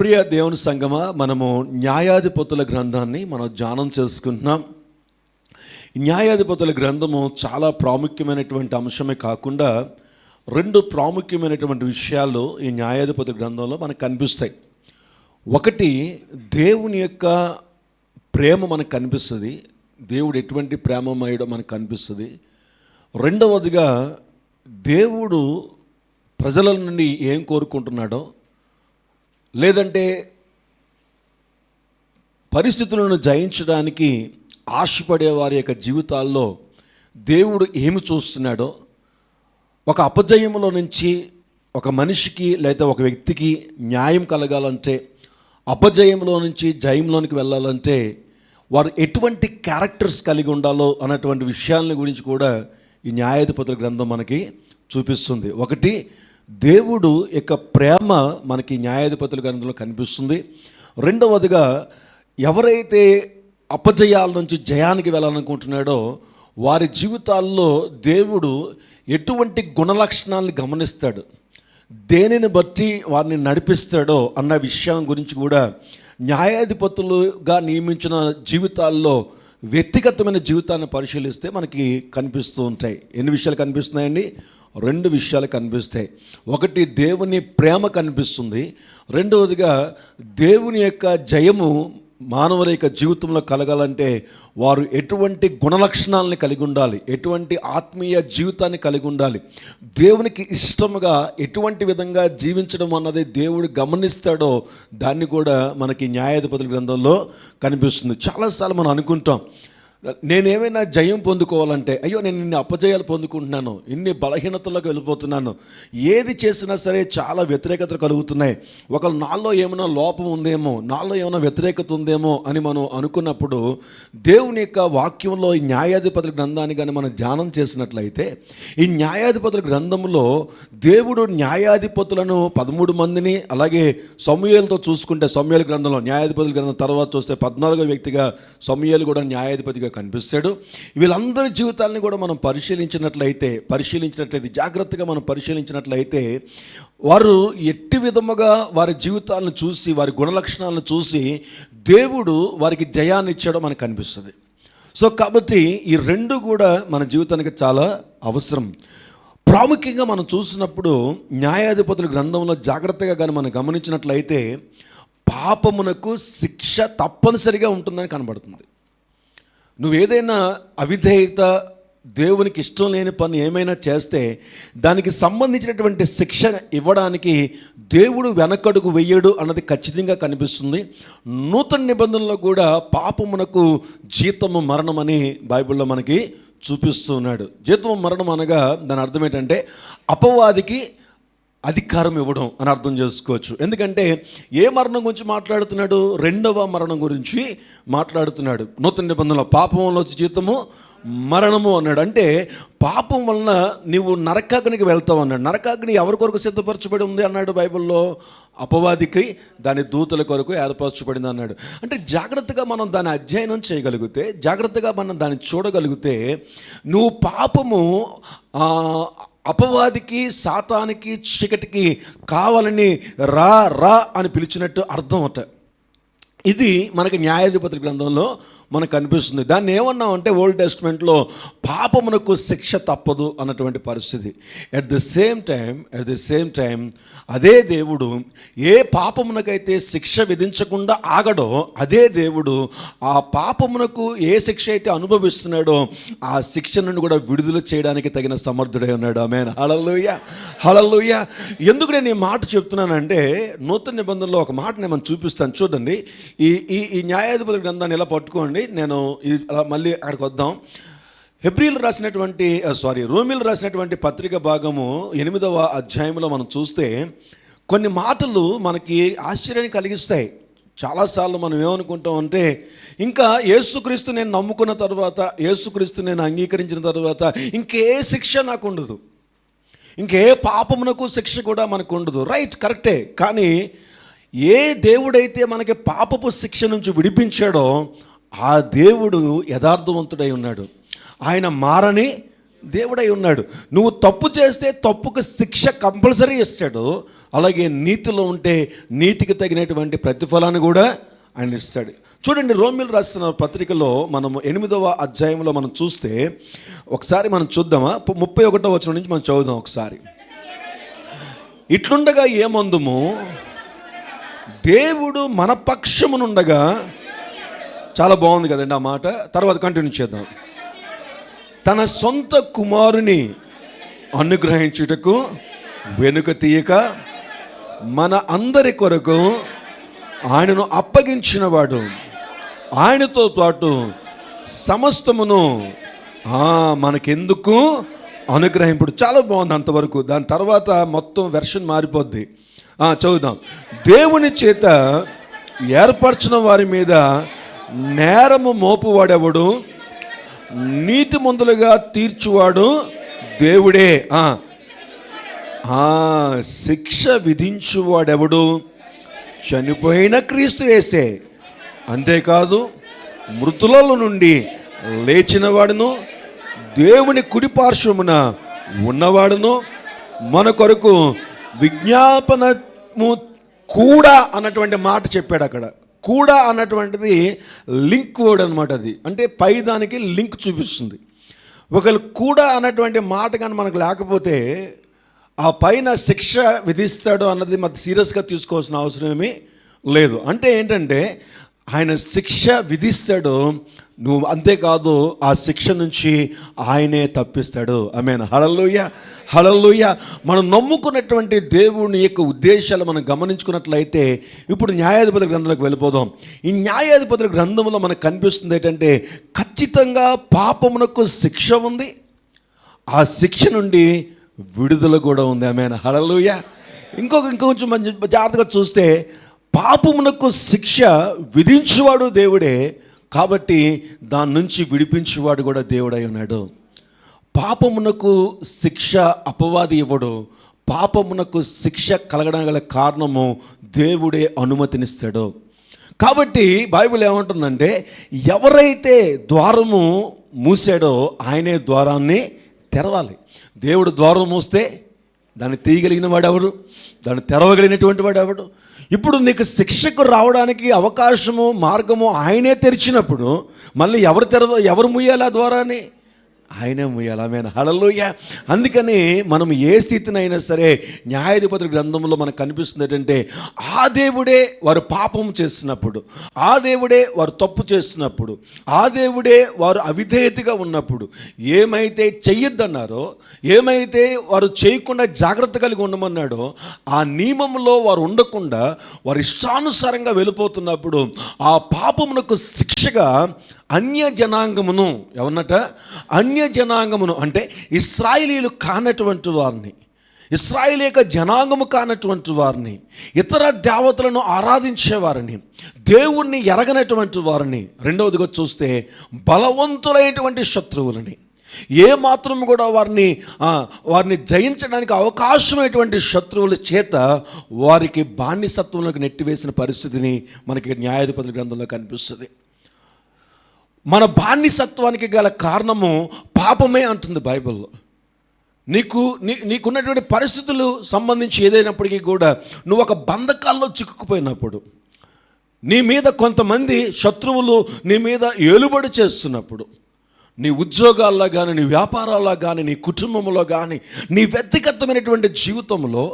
ప్రియ దేవుని సంగమా, మనము న్యాయాధిపతుల గ్రంథాన్ని మనం ధ్యానం చేసుకుంటున్నాం. న్యాయాధిపతుల గ్రంథము చాలా ప్రాముఖ్యమైనటువంటి అంశమే కాకుండా రెండు ప్రాముఖ్యమైనటువంటి విషయాలు ఈ న్యాయాధిపతుల గ్రంథంలో మనకు కనిపిస్తాయి. ఒకటి, దేవుని యొక్క ప్రేమ మనకు కనిపిస్తుంది. దేవుడు ఎటువంటి ప్రేమమయుడో మనకు కనిపిస్తుంది. రెండవదిగా, దేవుడు ప్రజల నుండి ఏం కోరుకుంటున్నాడో, లేదంటే పరిస్థితులను జయించడానికి ఆశపడే వారి యొక్క జీవితాల్లో దేవుడు ఏమి చూస్తున్నాడో, ఒక అపజయంలో నుంచి ఒక మనిషికి లేదా ఒక వ్యక్తికి న్యాయం కలగాలంటే, అపజయంలో నుంచి జయంలోనికి వెళ్ళాలంటే వారు ఎటువంటి క్యారెక్టర్స్ కలిగి ఉండాలో అన్నటువంటి విషయాల గురించి కూడా ఈ న్యాయాధిపతుల గ్రంథం మనకి చూపిస్తుంది. ఒకటి, దేవుడు యొక్క ప్రేమ మనకి న్యాయాధిపతుల గ్రంథంలో కనిపిస్తుంది. రెండవదిగా, ఎవరైతే అపజయాల నుంచి జయానికి వెళ్ళాలనుకుంటున్నాడో వారి జీవితాల్లో దేవుడు ఎటువంటి గుణలక్షణాలను గమనిస్తాడు, దేనిని బట్టి వారిని నడిపిస్తాడో అన్న విషయం గురించి కూడా న్యాయాధిపతులుగా నియమించిన జీవితాల్లో వ్యక్తిగతమైన జీవితాన్ని పరిశీలిస్తే మనకి కనిపిస్తూ ఉంటాయి. ఎన్ని విషయాలు కనిపిస్తున్నాయండి? రెండు విషయాలు కనిపిస్తాయి. ఒకటి, దేవుని ప్రేమ కనిపిస్తుంది. రెండవదిగా, దేవుని యొక్క జయము మానవుల యొక్క జీవితంలో కలగాలంటే వారు ఎటువంటి గుణలక్షణాలని కలిగి ఉండాలి, ఎటువంటి ఆత్మీయ జీవితాన్ని కలిగి ఉండాలి, దేవునికి ఇష్టముగా ఎటువంటి విధంగా జీవించడం అన్నది దేవుడు గమనిస్తాడో దాన్ని కూడా మనకి న్యాయాధిపతుల గ్రంథంలో కనిపిస్తుంది. చాలాసార్లు మనం అనుకుంటాం, నేనేమైనా జయం పొందుకోవాలంటే, అయ్యో నేను ఇన్ని అపజయాలు పొందుకుంటున్నాను, ఇన్ని బలహీనతలకు వెళ్ళిపోతున్నాను, ఏది చేసినా సరే చాలా వ్యతిరేకత కలుగుతున్నాయి, ఒకవేళ నాలో ఏమైనా లోపం ఉందేమో, నాలో ఏమైనా వ్యతిరేకత ఉందేమో అని మనం అనుకున్నప్పుడు దేవుని యొక్క వాక్యంలో ఈ న్యాయాధిపతుల గ్రంథాన్ని కానీ మనం ధ్యానం చేసినట్లయితే, ఈ న్యాయాధిపతుల గ్రంథంలో దేవుడు న్యాయాధిపతులను 13 మందిని, అలాగే సమూయేలుతో చూసుకుంటే సమూయేలు గ్రంథంలో న్యాయాధిపతుల గ్రంథం తర్వాత చూస్తే 14వ వ్యక్తిగా సమూయేలు కూడా న్యాయాధిపతిగా కనిపిస్తాడు. వీళ్ళందరి జీవితాలని కూడా మనం పరిశీలించినట్లయితే జాగ్రత్తగా మనం పరిశీలించినట్లయితే వారు ఎట్టి విధముగా వారి జీవితాలను చూసి, వారి గుణలక్షణాలను చూసి దేవుడు వారికి జయాన్ని ఇచ్చాడో మనకు కనిపిస్తుంది. సో కాబట్టి ఈ రెండు కూడా మన జీవితానికి చాలా అవసరం. ప్రాముఖ్యంగా మనం చూసినప్పుడు న్యాయాధిపతుల గ్రంథంలో జాగ్రత్తగా కానీ మనం గమనించినట్లయితే పాపమునకు శిక్ష తప్పనిసరిగా ఉంటుందని కనబడుతుంది. నువ్వేదైనా అవిధేయత, దేవునికి ఇష్టం లేని పని ఏమైనా చేస్తే దానికి సంబంధించినటువంటి శిక్ష ఇవ్వడానికి దేవుడు వెనకడుగు వెయ్యడు అన్నది ఖచ్చితంగా కనిపిస్తుంది. నూతన నిబంధనలో కూడా పాపమునకు జీతము మరణమని బైబిల్లో మనకి చూపిస్తున్నాడు. జీతము మరణం అనగా దాని అర్థం ఏంటంటే అపవాదికి అధికారం ఇవ్వడం అని అర్థం చేసుకోవచ్చు. ఎందుకంటే ఏ మరణం గురించి మాట్లాడుతున్నాడు? రెండవ మరణం గురించి మాట్లాడుతున్నాడు. నూతన నిబంధనలో పాపంలో జీతము మరణము అన్నాడు. అంటే పాపం వలన నీవు నరకాగ్నికి వెళ్తావు అన్నాడు. నరకాగ్ని ఎవరి కొరకు సిద్ధపరచబడి ఉంది అన్నాడు బైబిల్లో? అపవాదికి, దాని దూతల కొరకు ఏర్పరచబడింది అన్నాడు. అంటే జాగ్రత్తగా మనం దాన్ని అధ్యయనం చేయగలిగితే, జాగ్రత్తగా మనం దాన్ని చూడగలిగితే, నువ్వు పాపము అపవాదికి, సాతానికి, చీకటికి కావాలని రా రా అని పిలిచినట్టు అర్థం అవుతాయి. ఇది మనకి న్యాయాధిపతుల గ్రంథంలో మనకు కనిపిస్తుంది. దాన్ని ఏమన్నామంటే ఓల్డ్ టెస్ట్మెంట్లో పాపమునకు శిక్ష తప్పదు అన్నటువంటి పరిస్థితి. ఎట్ ది సేమ్ టైం అదే దేవుడు ఏ పాపమునకైతే శిక్ష విధించకుండా ఆగడో అదే దేవుడు ఆ పాపమునకు ఏ శిక్ష అయితే అనుభవిస్తున్నాడో ఆ శిక్ష నుండి కూడా విడుదల చేయడానికి తగిన సమర్థుడై ఉన్నాడు. ఆమేన్. హల్లెలూయా, హల్లెలూయా. ఎందుకు నేను ఈ మాట చెప్తున్నానంటే, నూతన నిబంధనలో ఒక మాట నేను చూపిస్తాను. చూడండి, ఈ న్యాయాధిపతుల గ్రంథాన్ని ఇలా పట్టుకోండి. నేను ఇది మళ్ళీ అక్కడికి వద్దాం. రోమీలు రాసినటువంటి పత్రిక భాగము 8వ అధ్యాయంలో మనం చూస్తే కొన్ని మాటలు మనకి ఆశ్చర్యాన్ని కలిగిస్తాయి. చాలాసార్లు మనం ఏమనుకుంటాం అంటే, ఇంకా యేసుక్రీస్తు నేను నమ్ముకున్న తర్వాత, యేసుక్రీస్తు నేను అంగీకరించిన తర్వాత ఇంకే శిక్ష నాకు ఉండదు, ఇంకే పాపమునకు శిక్ష కూడా మనకు ఉండదు. రైట్, కరెక్టే. కానీ ఏ దేవుడైతే మనకి పాపపు శిక్ష నుంచి విడిపించాడో ఆ దేవుడు యథార్థవంతుడై ఉన్నాడు. ఆయన మారని దేవుడై ఉన్నాడు. నువ్వు తప్పు చేస్తే తప్పుకు శిక్ష కంపల్సరీ ఇస్తాడు. అలాగే నీతిలో ఉంటే నీతికి తగినటువంటి ప్రతిఫలాన్ని కూడా ఆయన ఇస్తాడు. చూడండి, రోమీయులు రాసిన పత్రికలో మనము 8వ అధ్యాయంలో మనం చూస్తే ఒకసారి మనం చూద్దామా? 31వ వచనం నుంచి మనం చదువుదాం ఒకసారి. ఇట్లుండగా ఏమందుము, దేవుడు మన పక్షమునుండగా. చాలా బాగుంది కదండి ఆ మాట. తర్వాత కంటిన్యూ చేద్దాం. తన సొంత కుమారుని అనుగ్రహించుటకు వెనుక తీయక మన అందరి కొరకు ఆయనను అప్పగించినవాడు, ఆయనతో పాటు సమస్తమును మనకెందుకు అనుగ్రహింపుడు. చాలా బాగుంది అంతవరకు. దాని తర్వాత మొత్తం వెర్షన్ మారిపోద్ది. చదువుదాం. దేవుని చేత ఏర్పరచిన వారి మీద నేరము మోపువాడెవడు, నీతిమంతులుగా తీర్చువాడు దేవుడే. శిక్ష విధించువాడెవడు, చనిపోయిన క్రీస్తు యేసే. అంతేకాదు మృతులలో నుండి లేచిన వాడును, దేవుని కుడిపార్శ్వమున ఉన్నవాడును, మన కొరకు విజ్ఞాపనము కూడా అన్నటువంటి మాట చెప్పాడు అక్కడ. కూడా అన్నటువంటిది లింక్ వర్డ్ అనమాట. అది అంటే పై దానికి లింక్ చూపిస్తుంది. ఒకవేళ కూడా అన్నటువంటి మాట కానీ మనకు లేకపోతే ఆ పైన శిక్ష విధిస్తాడు అన్నది మనకు సీరియస్గా తీసుకోవాల్సిన అవసరం ఏమీ లేదు. అంటే ఏంటంటే ఆయన శిక్ష విధిస్తాడు, నువ్వు అంతేకాదు ఆ శిక్ష నుంచి ఆయనే తప్పిస్తాడు. ఆమేన్. హల్లెలూయా, హల్లెలూయా. మనం నమ్ముకున్నటువంటి దేవుని యొక్క ఉద్దేశాలు మనం గమనించుకున్నట్లయితే ఇప్పుడు న్యాయాధిపతుల గ్రంథంలోకి వెళ్ళిపోదాం. ఈ న్యాయాధిపతుల గ్రంథంలో మనకు కనిపిస్తుంది ఏంటంటే ఖచ్చితంగా పాపమునకు శిక్ష ఉంది, ఆ శిక్ష నుండి విడుదల కూడా ఉంది. ఆమేన్. హల్లెలూయా. ఇంకొంచెం మంచి జాగ్రత్తగా చూస్తే పాపమునకు శిక్ష విధించువాడు దేవుడే, కాబట్టి దాని నుంచి విడిపించేవాడు కూడా దేవుడై ఉన్నాడు. పాపమునకు శిక్ష అపవాది ఇవ్వడు. పాపమునకు శిక్ష కలగడానికి గల కారణము దేవుడే అనుమతినిస్తాడు. కాబట్టి బైబిల్ ఏమంటుందంటే ఎవరైతే ద్వారము మూసాడో ఆయనే ద్వారాన్ని తెరవాలి. దేవుడు ద్వారం మూస్తే దాన్ని తీయగలిగిన వాడెవడు, దాన్ని తెరవగలిగినటువంటి వాడెవడు? ఇప్పుడు నీకు శిక్షకు రావడానికి అవకాశము మార్గము ఆయనే తెరిచినప్పుడు మళ్ళీ ఎవరు ముయ్యాలి ఆ ద్వారాన్ని? ఆయనే ముయ్యాలి. ఆమేన్. హల్లెలూయా. అందుకని మనం ఏ స్థితినైనా సరే న్యాయాధిపతుల గ్రంథంలో మనకు కనిపిస్తుంది ఏంటంటే ఆ దేవుడే వారు పాపం చేసినప్పుడు, ఆ దేవుడే వారు తప్పు చేసినప్పుడు, ఆ దేవుడే వారు అవిధేయతగా ఉన్నప్పుడు ఏమైతే చెయ్యొద్దన్నారో, ఏమైతే వారు చేయకుండా జాగ్రత్త కలిగి ఉండమన్నాడో ఆ నియమంలో వారు ఉండకుండా వారి ఇష్టానుసారంగా వెళ్ళిపోతున్నప్పుడు ఆ పాపమునకు శిక్షగా అన్య జనాంగమును, ఎవరన్నట? అన్య జనాంగమును అంటే ఇశ్రాయేలీయులు కానటువంటి వారిని, ఇశ్రాయేలు యొక్క జనాంగము కానటువంటి వారిని, ఇతర దేవతలను ఆరాధించేవారిని, దేవుణ్ణి ఎరగనటువంటి వారిని, రెండవదిగా చూస్తే బలవంతులైనటువంటి శత్రువులని, ఏ మాత్రం కూడా వారిని జయించడానికి అవకాశమైనటువంటి శత్రువుల చేత వారికి బానిసత్వంలోకి నెట్టివేసిన పరిస్థితిని మనకి న్యాయాధిపతుల గ్రంథంలో కనిపిస్తుంది. మన బానిసత్వానికి గల కారణము పాపమే అంటుంది బైబిల్లో. నీకున్నటువంటి పరిస్థితులు సంబంధించి ఏదైనప్పటికీ కూడా నువ్వు ఒక బంధకాల్లో చిక్కుకుపోయినప్పుడు, నీ మీద కొంతమంది శత్రువులు నీ మీద ఏలుబడి చేస్తున్నప్పుడు, నీ ఉద్యోగాల్లో కానీ, నీ వ్యాపారాల్లో కానీ, నీ కుటుంబంలో కానీ, నీ వ్యక్తిగతమైనటువంటి జీవితంలో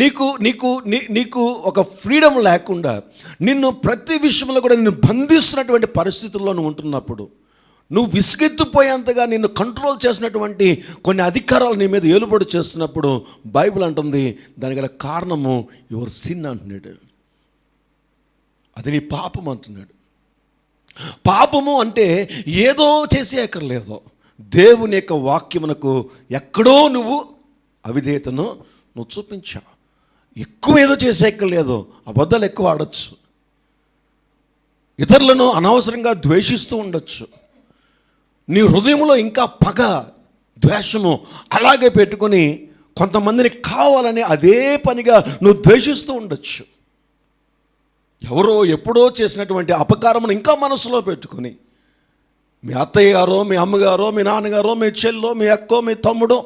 నీకు ఒక ఫ్రీడమ్ లేకుండా నిన్ను ప్రతి విషయంలో కూడా నిన్ను బంధిస్తున్నటువంటి పరిస్థితుల్లో నువ్వు ఉంటున్నప్పుడు, నువ్వు విసుగెత్తిపోయేంతగా నిన్ను కంట్రోల్ చేసినటువంటి కొన్ని అధికారాలు నీ మీద ఏలుబడి చేస్తున్నప్పుడు బైబిల్ అంటుంది దానికి గల కారణము యువర్ సిన్ అంటున్నాడు. అది నీ పాపం అంటున్నాడు. పాపము అంటే ఏదో చేసేయక్కర్లేదు, దేవుని యొక్క వాక్యమునకు ఎక్కడో నువ్వు అవిధేయతను నువ్వు చూపించావు. ఎక్కువ ఏదో చేసేయక్కర్లేదు, అబద్ధాలు ఎక్కువ ఆడచ్చు, ఇతరులను అనవసరంగా ద్వేషిస్తూ ఉండొచ్చు, నీ హృదయంలో ఇంకా పగ ద్వేషము అలాగే పెట్టుకొని కొంతమందిని కావాలని అదే పనిగా నువ్వు ద్వేషిస్తూ ఉండొచ్చు. ఎవరో ఎప్పుడో చేసినటువంటి అపకారమును ఇంకా మనసులో పెట్టుకొని మీ అత్తయ్య గారో, మీ అమ్మగారో, మీ నాన్నగారో, మీ చెల్లో, మీ అక్కో, మీ తమ్ముడో,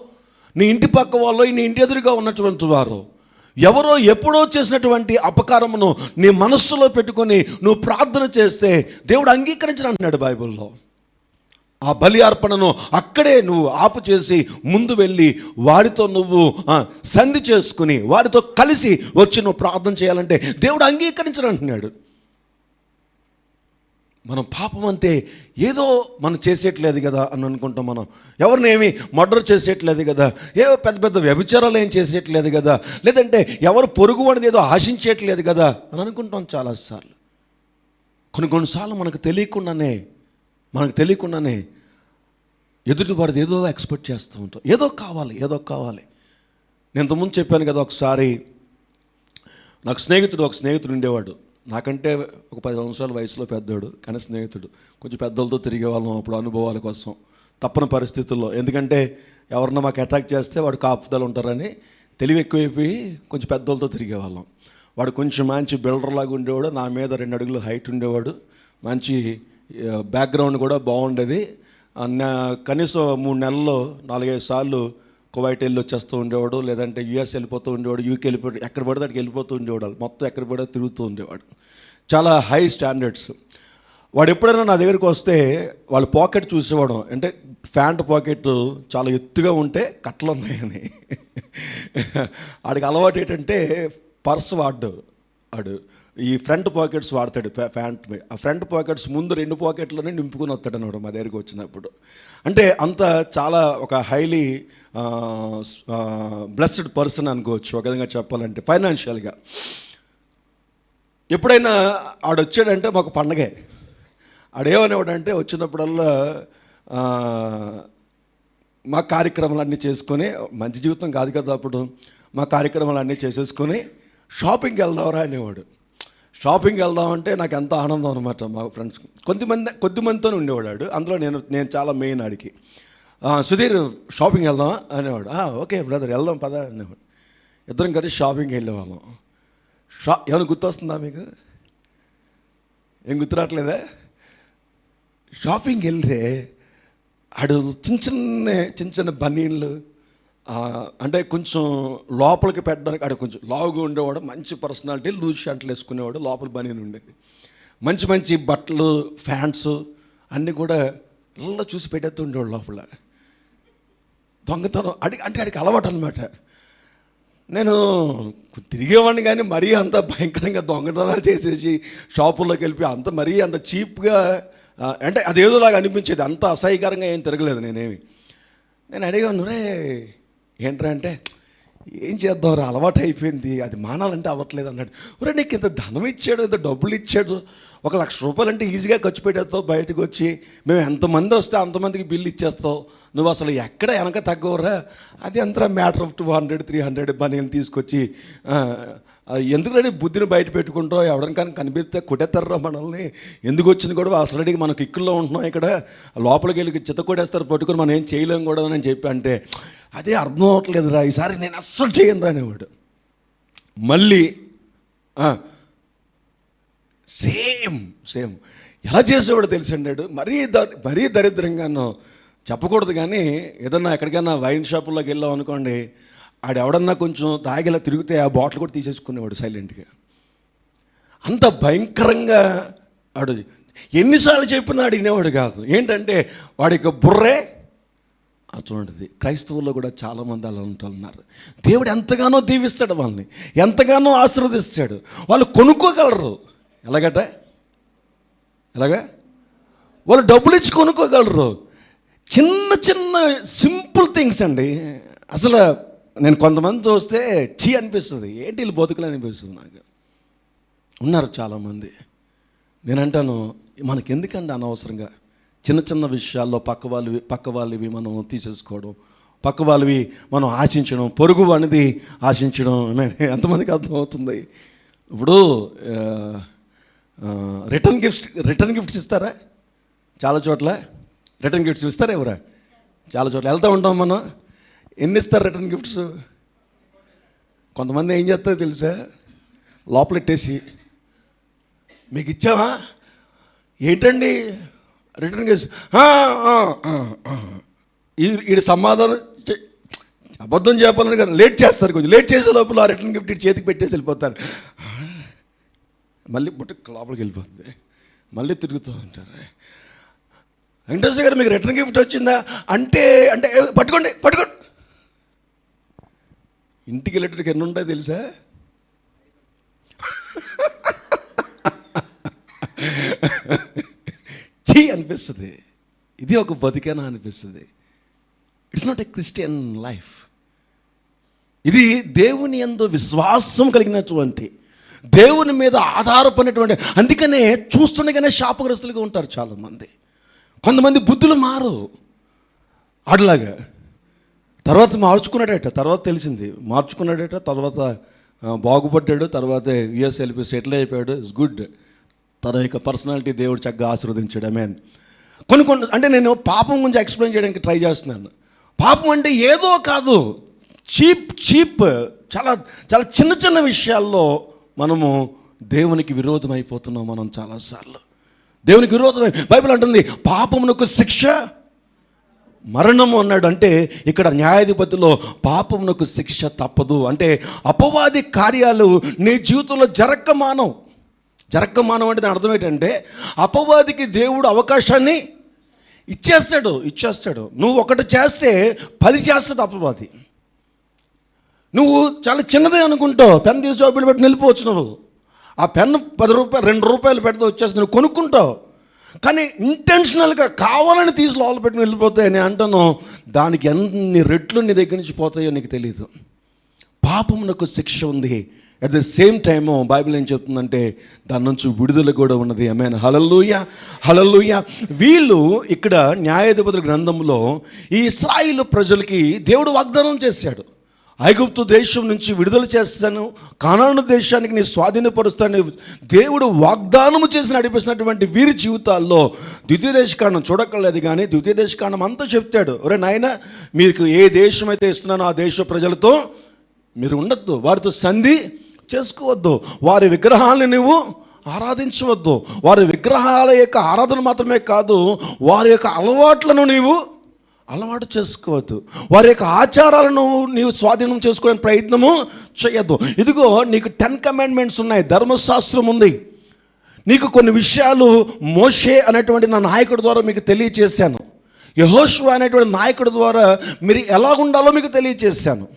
నీ ఇంటి పక్క వాళ్ళు, నీ ఇంటి ఎదురుగా ఉన్నటువంటి వారు ఎవరో ఎప్పుడో చేసినటువంటి అపకారమును నీ మనస్సులో పెట్టుకొని నువ్వు ప్రార్థన చేస్తే దేవుడు అంగీకరించను అంటున్నాడు బైబిల్లో. ఆ బలి అర్పణను అక్కడే నువ్వు ఆపు చేసి ముందు వెళ్ళి వారితో నువ్వు సంధి చేసుకుని వారితో కలిసి వచ్చి నువ్వు ప్రార్థన చేయాలంటే దేవుడు అంగీకరించను అంటున్నాడు. మనం పాపం అంటే ఏదో మనం చేసేయట్లేదు కదా అని అనుకుంటాం. మనం ఎవరినేమి మర్డర్ చేసేయట్లేదు కదా, ఏవో పెద్ద పెద్ద వ్యభిచారాలు ఏం చేసేయట్లేదు కదా, లేదంటే ఎవరు పొరుగు అనేది ఏదో ఆశించేయట్లేదు కదా అని అనుకుంటాం చాలాసార్లు. కొన్నిసార్లు మనకు తెలియకుండానే ఎదుటి వారిది ఏదో ఎక్స్పెక్ట్ చేస్తూ ఉంటాం. ఏదో కావాలి. నేను ఇంతకుముందు చెప్పాను కదా, ఒకసారి నాకు ఒక స్నేహితుడు ఉండేవాడు. నాకంటే ఒక 10 సంవత్సరాల వయసులో పెద్దోడు, కానీ స్నేహితుడు. కొంచెం పెద్దలతో తిరిగే వాళ్ళం అప్పుడు అనుభవాల కోసం, తప్పని పరిస్థితుల్లో. ఎందుకంటే ఎవరన్నా మాకు అటాక్ చేస్తే వాడు కాపుదలు ఉంటారని తెలివి ఎక్కువైపోయి కొంచెం పెద్దలతో తిరిగేవాళ్ళం. వాడు కొంచెం మంచి బిల్డర్ లాగా ఉండేవాడు, నా మీద 2 అడుగులు హైట్ ఉండేవాడు, మంచి బ్యాక్గ్రౌండ్ కూడా బాగుండేది. కనీసం 3 నెలల్లో 4-5 సార్లు కువైట్ వెళ్ళి వచ్చేస్తూ ఉండేవాడు, లేదంటే యూఎస్ వెళ్ళిపోతూ ఉండేవాడు, యూకే వెళ్ళిపోయి ఎక్కడ పడితే అక్కడికి వెళ్ళిపోతూ ఉండేవాడు. మొత్తం ఎక్కడ పడితే తిరుగుతూ ఉండేవాడు. చాలా హై స్టాండర్డ్స్. వాడు ఎప్పుడైనా నా దగ్గరికి వస్తే వాళ్ళ పాకెట్ చూసేవాడు. అంటే ప్యాంట్ పాకెట్ చాలా ఎత్తుగా ఉంటే కట్టలు ఉన్నాయని. వాడికి అలవాటు ఏంటంటే పర్స్ వాడు ఈ ఫ్రంట్ పాకెట్స్ వాడతాడు ప్యాంట్ మీద. ఆ ఫ్రంట్ పాకెట్స్ ముందు 2 పాకెట్లోనే నింపుకొని వస్తాడు అన్నమాట మా దగ్గరికి వచ్చినప్పుడు. అంటే అంత చాలా ఒక హైలీ బ్లెస్డ్ పర్సన్ అనుకోవచ్చు ఒక విధంగా చెప్పాలంటే ఫైనాన్షియల్గా. ఎప్పుడైనా ఆడొచ్చాడంటే మాకు పండగే. ఆడేమనేవాడంటే వచ్చినప్పుడల్లా మా కార్యక్రమాలన్నీ చేసుకొని, మంచి జీవితం కాదు కదా అప్పుడు, మా కార్యక్రమాలన్నీ చేసేసుకొని షాపింగ్కి వెళ్దామరా అనేవాడు. షాపింగ్కి వెళ్దామంటే నాకు ఎంత ఆనందం అనమాట. మా ఫ్రెండ్స్ కొద్దిమందితో ఉండేవాడు. అందులో నేను చాలా మెయిన్ ఆడికి. సుధీర్ షాపింగ్ వెళ్దామా అనేవాడు. ఓకే బ్రదర్ వెళ్దాం పదా అనేవాడు. ఇద్దరం కలిసి షాపింగ్కి వెళ్ళేవాళ్ళం. ఏమైనా గుర్తొస్తుందా మీకు? ఏం గుర్తురావట్లేదా? షాపింగ్కి వెళ్తే ఆడు చిన్న చిన్న బనీన్లు, అంటే కొంచెం లోపలికి పెట్టడానికి ఆడు కొంచెం లావుగా ఉండేవాడు, మంచి పర్సనాలిటీ, లూజ్ షర్ట్లు వేసుకునేవాడు, లోపల బనీన్ ఉండేది. మంచి బట్టలు, ఫ్యాంట్స్ అన్నీ కూడా ఇలా చూసి పెట్టేస్తూ ఉండేవాడు లోపల. దొంగతనం ఆడికి అలవాటు అనమాట. నేను తిరిగేవాడిని కానీ మరీ అంత భయంకరంగా దొంగతనాలు చేసేసి షాపుల్లోకి వెళ్ళిపోయి అంత మరీ అంత చీప్గా, అంటే అదేదోలాగా అనిపించేది. అంత అసహ్యకరంగా ఏం తిరగలేదు నేనేమి. నేను అడిగాను, రే ఏంట్రా అంటే, ఏం చేద్దాం రా అలవాటు అయిపోయింది, అది మానాలంటే అవ్వట్లేదు అన్నాడు. ఒరే నీకు ఇంత ధనం ఇచ్చాడు, ఇంత డబ్బులు ఇచ్చాడు, 1,00,000 రూపాయలు అంటే ఈజీగా ఖర్చు పెట్టేస్తావు. బయటకు వచ్చి మేము ఎంతమంది వస్తే అంతమందికి బిల్లు ఇచ్చేస్తావు, నువ్వు అసలు ఎక్కడ వెనక తగ్గవరా, అది అంతా మ్యాటర్ ఆఫ్ 200-300 బనీలు తీసుకొచ్చి ఎందుకులని బుద్ధిని బయట పెట్టుకుంటావు, ఎవరికైనా కనిపిస్తే కొట్టేస్తారా మనల్ని, ఎందుకు వచ్చింది కూడా అసలు మనకు ఇక్కుల్లో ఉంటున్నాం, ఇక్కడ లోపలికి వెళ్ళి చిత్త కొట్టేస్తారు పట్టుకొని, మనం ఏం చేయలేం కూడా అని చెప్పి. అంటే అదే అర్థం అవ్వట్లేదురా, ఈసారి నేను అస్సలు చేయను రా అనేవాడు. మళ్ళీ సేమ్ ఎలా చేసేవాడు తెలిసండాడు. మరీ దరిద్రంగాను చెప్పకూడదు కానీ, ఏదన్నా ఎక్కడికైనా వైన్ షాపుల్లోకి వెళ్ళాం అనుకోండి, ఆడెవడన్నా కొంచెం తాగేలా తిరిగితే ఆ బాటిల్ కూడా తీసేసుకునేవాడు సైలెంట్గా. అంత భయంకరంగా ఆడు ఎన్నిసార్లు చెప్పినా అడిగినేవాడు కాదు. ఏంటంటే వాడికి బుర్రే అటువంటిది. క్రైస్తవుల్లో కూడా చాలామంది అలా ఉంటున్నారు. దేవుడు ఎంతగానో దీవిస్తాడు వాళ్ళని, ఎంతగానో ఆశీర్వదిస్తాడు. వాళ్ళు కొనుక్కోగలరు. ఎలాగట వాళ్ళు డబ్బులు ఇచ్చి కొనుక్కోగలరు. చిన్న సింపుల్ థింగ్స్ అండి. అసలు నేను కొంతమంది చూస్తే అనిపిస్తుంది, ఏంటి వీళ్ళు బతుకులు అనిపిస్తుంది నాకు. ఉన్నారు చాలామంది. నేను అంటాను, మనకెందుకండి అనవసరంగా చిన్న విషయాల్లో పక్క వాళ్ళవి మనం తీసేసుకోవడం, పక్క వాళ్ళవి మనం ఆశించడం, పొరుగు అనేది ఆశించడం. ఎంతమందికి అర్థమవుతుంది? ఇప్పుడు రిటర్న్ గిఫ్ట్స్ ఇస్తారా? చాలా చోట్ల రిటర్న్ గిఫ్ట్స్ ఇస్తారా? ఎవరా? చాలా చోట్ల వెళ్తూ ఉంటాం మనం. ఎన్ని ఇస్తారు రిటర్న్ గిఫ్ట్స్? కొంతమంది ఏం చేస్తారో తెలుసా, లోపలెట్టేసి మీకు ఇచ్చావా ఏంటండి రిటర్న్ గిఫ్ట్ ఈడు సమాధానం అబద్ధం చెప్పాలని కదా లేట్ చేస్తారు, కొంచెం లేట్ చేసే లోపల ఆ రిటర్న్ గిఫ్ట్ చేతికి పెట్టేసి వెళ్ళిపోతారు. మళ్ళీ బుట్ట లోపలికి వెళ్ళిపోతుంది, మళ్ళీ తిరుగుతూ ఉంటారు. వెంకటేశ్వర గారు మీకు రిటర్న్ గిఫ్ట్ వచ్చిందా అంటే అంటే పట్టుకోండి. ఇంటికి వెళ్ళేటట్టుకి ఎన్ని ఉంటాయి తెలుసా? చీ అనిపిస్తుంది, ఇది ఒక బతికేనా అనిపిస్తుంది. It's not a Christian life. ఇది దేవుని యందు విశ్వాసం కలిగినటువంటి, దేవుని మీద ఆధారపడినటువంటి. అందుకనే చూస్తుండగానే శాపగ్రస్తులుగా ఉంటారు చాలామంది. కొంతమంది బుద్ధులు మారు అట్లాగా. తర్వాత మార్చుకున్నాడట, తర్వాత తెలిసింది మార్చుకున్నాడట, తర్వాత బాగుపడ్డాడు, తర్వాత యుఎస్ వెళ్ళిపోయి సెటిల్ అయిపోయాడు. It's good. తన యొక్క పర్సనాలిటీ దేవుడు చక్కగా ఆశీర్వదించాడు. ఆమేన్. కొన్ని అంటే నేను పాపం గురించి ఎక్స్ప్లెయిన్ చేయడానికి ట్రై చేస్తున్నాను. పాపం అంటే ఏదో కాదు, చీప్ చాలా చాలా చిన్న చిన్న విషయాల్లో మనము దేవునికి విరోధం అయిపోతున్నాం. మనం చాలాసార్లు దేవునికి విరోధమై, బైబిల్ అంటుంది పాపమునకు శిక్ష మరణము అన్నాడు. అంటే ఇక్కడ న్యాయాధిపతిలో పాపమునకు శిక్ష తప్పదు అంటే అపవాది కార్యాలు నీ జీవితంలో జరక్కమానం అంటే దాని అర్థం ఏంటంటే అపవాదికి దేవుడు అవకాశాన్ని ఇచ్చేస్తాడు. నువ్వు ఒకటి చేస్తే 10 చేస్తుంది అపవాది. నువ్వు చాలా చిన్నదే అనుకుంటావు, పెన్ తీసి జోబులు పెట్టి వెళ్ళిపోవచ్చు. నువ్వు ఆ పెన్ను 10 రూపాయలు 2 రూపాయలు పెడితే వచ్చేస్తుంది, నువ్వు కొనుక్కుంటావు. కానీ ఇంటెన్షనల్గా కావాలని తీసి లోపల పెట్టి వెళ్ళిపోతాయి. నేను అంటాను దానికి ఎన్ని రెట్లు నీ దగ్గర నుంచి పోతాయో నీకు తెలియదు. పాపమునకు శిక్ష ఉంది. At the same time Bible ఏం చెప్తుందంటే దాని నుంచి విడుదల కూడా ఉన్నది. ఆమేన్. హల్లెలూయా. వీళ్ళు ఇక్కడ న్యాయాధిపతుల గ్రంథంలో ఈ ఇశ్రాయేలు ప్రజలకి దేవుడు వాగ్దానం చేశాడు. ఐగుప్తు దేశం నుంచి విడుదల చేస్తాను, కానాను దేశానికి నీ స్వాధీనపరుస్తాను దేవుడు వాగ్దానము చేసి నడిపిస్తున్నటువంటి వీరి జీవితాల్లో ద్వితీయోపదేశకాండం చూడక్కర్లేదు, కానీ ద్వితీయోపదేశకాండం అంతా చెప్తాడు. ఒరే నాయన, మీకు ఏ దేశం అయితే ఇస్తున్నానో ఆ దేశ ప్రజలతో మీరు ఉండొద్దు, వారితో సంధి చేసుకోవద్దు, వారి విగ్రహాలను నువ్వు ఆరాధించవద్దు. వారి విగ్రహాల యొక్క ఆరాధన మాత్రమే కాదు, వారి యొక్క అలవాట్లను నీవు అలవాటు చేసుకోవద్దు, వారి యొక్క ఆచారాలను నీవు స్వాధీనం చేసుకోవడానికి ప్రయత్నము చేయొద్దు. ఇదిగో నీకు 10 కమాండ్మెంట్స్ ఉన్నాయి, ధర్మశాస్త్రం ఉంది. నీకు కొన్ని విషయాలు మోషే అనేటువంటి నా నాయకుడి ద్వారా మీకు తెలియచేశాను, యెహోషువ అనేటువంటి నాయకుడి ద్వారా మీరు ఎలా ఉండాలో మీకు తెలియచేశాను.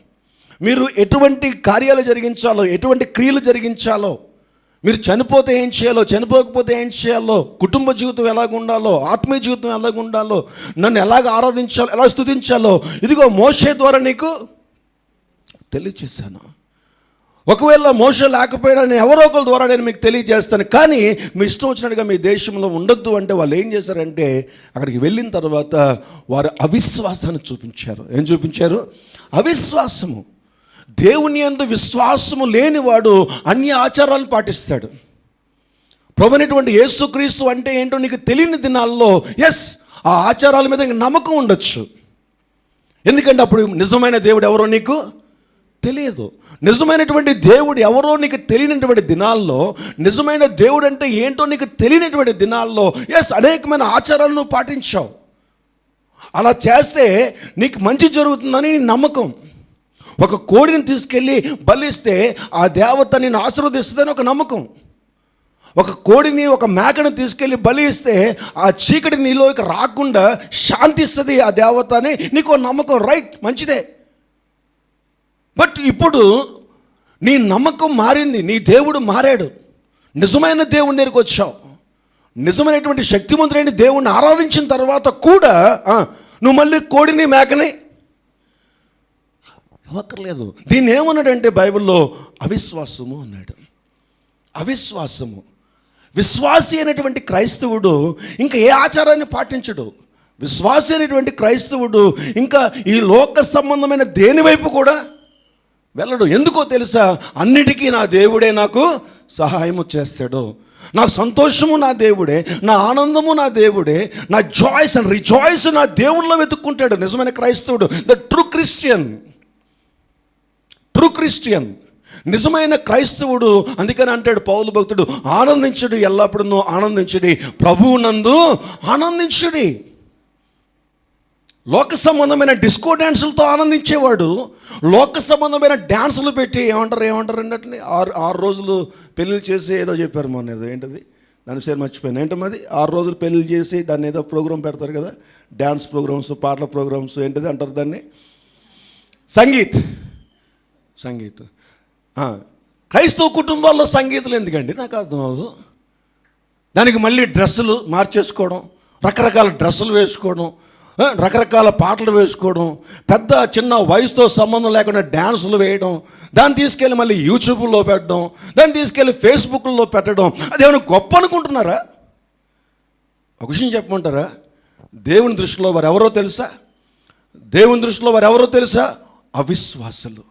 మీరు ఎటువంటి కార్యాలు జరిగించాలో, ఎటువంటి క్రియలు జరిగించాలో, మీరు చనిపోతే ఏం చేయాలో, చనిపోకపోతే ఏం చేయాలో, కుటుంబ జీవితం ఎలాగ ఉండాలో, ఆత్మీయ జీవితం ఎలాగ ఉండాలో, నన్ను ఎలాగ ఆరాధించాలో, ఎలా స్తుతించాలో, ఇదిగో మోషే ద్వారా నీకు తెలియచేశాను. ఒకవేళ మోషే లేకపోయినా నేను ఎవరో ఒకరి ద్వారా నేను మీకు తెలియజేస్తాను. కానీ మీ ఇష్టం వచ్చినట్టుగా మీ దేశంలో ఉండొద్దు అంటే వాళ్ళు ఏం చేశారంటే అక్కడికి వెళ్ళిన తర్వాత వారు అవిశ్వాసాన్ని చూపించారు. ఏం చూపించారు? అవిశ్వాసము. దేవుని యందు విశ్వాసము లేనివాడు అన్ని ఆచారాలను పాటిస్తాడు. ప్రభువైనటువంటి యేసుక్రీస్తు అంటే ఏంటో నీకు తెలియని దినాల్లో ఆ ఆచారాల మీద నీకు నమ్మకం ఉండొచ్చు. ఎందుకంటే అప్పుడు నిజమైన దేవుడు ఎవరో నీకు తెలియదు. నిజమైనటువంటి దేవుడు ఎవరో నీకు తెలియనటువంటి దినాల్లో, నిజమైన దేవుడు అంటే ఏంటో నీకు తెలియనటువంటి దినాల్లో అనేకమైన ఆచారాలను నువ్వు పాటించావు. అలా చేస్తే నీకు మంచి జరుగుతుందని నమ్మకం. ఒక కోడిని తీసుకెళ్ళి బలిస్తే ఆ దేవత నిన్ను ఆశీర్వదిస్తుందని ఒక నమ్మకం. ఒక కోడిని, ఒక మేకను తీసుకెళ్ళి బలి ఇస్తే ఆ చీకటి నీలోకి రాకుండా శాంతిస్తుంది ఆ దేవత అని నీకు నమ్మకం. రైట్, మంచిదే. బట్ ఇప్పుడు నీ నమ్మకం మారింది, నీ దేవుడు మారాడు. నిజమైన దేవుని దగ్గరికి వచ్చావు. నిజమైనటువంటి శక్తివంతుడైన దేవుణ్ణి ఆరాధించిన తర్వాత కూడా నువ్వు మళ్ళీ కోడిని మేకని ఇవ్వక్కర్లేదు. దీన్ని ఏమన్నాడంటే బైబిల్లో అవిశ్వాసము అన్నాడు. అవిశ్వాసము. విశ్వాసి అయినటువంటి క్రైస్తవుడు ఇంకా ఏ ఆచారాన్ని పాటించడు. విశ్వాసి అయినటువంటి క్రైస్తవుడు ఇంకా ఈ లోక సంబంధమైన దేని వైపు కూడా వెళ్ళడు. ఎందుకో తెలుసా? అన్నిటికీ నా దేవుడే నాకు సహాయము చేస్తాడు, నాకు సంతోషము నా దేవుడే, నా ఆనందము నా దేవుడే, నా జాయ్స్ అండ్ రిజాయ్స్ నా దేవుళ్ళలో వెతుక్కుంటాడు నిజమైన క్రైస్తవుడు. ద ట్రూ క్రిస్టియన్ నిజమైన క్రైస్తవుడు అందుకని అంటాడు పౌలు భక్తుడు, ఆనందించుడి, ఎల్లప్పుడూ ఆనందించుడి, ప్రభువునందు ఆనందించుడి. లోక సంబంధమైన డిస్కో డ్యాన్సులతో ఆనందించేవాడు లోక సంబంధమైన డ్యాన్సులు పెట్టి ఏమంటారు అన్నట్టు 6 రోజులు పెళ్ళిళ్ళు చేసి ఏదో చెప్పారు మొన్న, ఏదో ఏంటది దాని పేరు మర్చిపోయాను, ఏంటది 6 రోజులు పెళ్ళిళ్ళు చేసి దాన్ని ఏదో ప్రోగ్రాం పెడతారు కదా, డ్యాన్స్ ప్రోగ్రామ్స్, పాటల ప్రోగ్రామ్స్, ఏంటది అంటారు దాన్ని, సంగీత్. క్రైస్తవ కుటుంబాల్లో సంగీతం ఎందుకండి నాకు అర్థం అవ్వదు. దానికి మళ్ళీ డ్రెస్సులు మార్చేసుకోవడం, రకరకాల డ్రెస్సులు వేసుకోవడం, రకరకాల పాటలు వేసుకోవడం, పెద్ద చిన్న వయసుతో సంబంధం లేకుండా డ్యాన్సులు వేయడం, దాన్ని తీసుకెళ్ళి మళ్ళీ యూట్యూబ్లో పెట్టడం, దాన్ని తీసుకెళ్ళి ఫేస్బుక్లో పెట్టడం, అదేమైనా గొప్ప అనుకుంటున్నారా? ఒక విషయం చెప్పమంటారా? దేవుని దృష్టిలో వారు ఎవరో తెలుసా? అవిశ్వాసులు.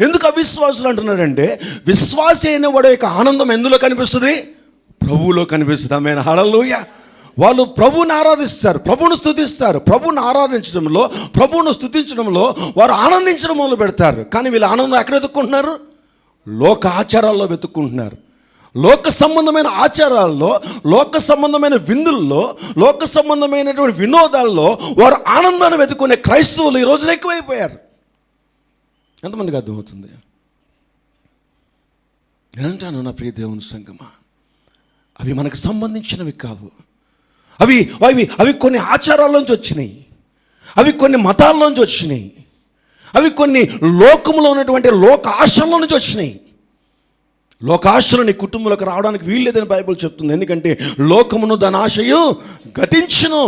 ఎందుకు అవిశ్వాసులు అంటున్నాడంటే, విశ్వాసి అయిన వాడు యొక్క ఆనందం ఎందులో కనిపిస్తుంది? ప్రభువులో కనిపిస్తుంది. ఆమేన్, హల్లెలూయా. వాళ్ళు ప్రభువుని ఆరాధిస్తారు, ప్రభువును స్తుతిస్తారు. ప్రభువుని ఆరాధించడంలో, ప్రభువును స్తుతించడంలో వారు ఆనందించడం మొదలు పెడతారు. కానీ వీళ్ళు ఆనందం ఎక్కడ వెతుక్కుంటున్నారు? లోక ఆచారాల్లో వెతుక్కుంటున్నారు. లోక సంబంధమైన ఆచారాల్లో, లోక సంబంధమైన విందుల్లో, లోక సంబంధమైనటువంటి వినోదాల్లో వారు ఆనందాన్ని వెతుక్కునే క్రైస్తవులు ఈ రోజున ఎక్కువైపోయారు. ఎంతమందికి అర్థమవుతుంది? నేనంటాను నా ప్రియ దేవుని సంగమా, అవి మనకు సంబంధించినవి కావు. అవి కొన్ని ఆచారాల్లోంచి వచ్చినాయి, అవి కొన్ని మతాల్లోంచి వచ్చినాయి, అవి కొన్ని లోకంలో ఉన్నటువంటి లోక ఆశల్లో నుంచి వచ్చినాయి. లోకాశలు నీ కుటుంబంలోకి రావడానికి వీల్లేదని బైబిల్ చెప్తుంది. ఎందుకంటే లోకమును దాని ఆశయు గతించును.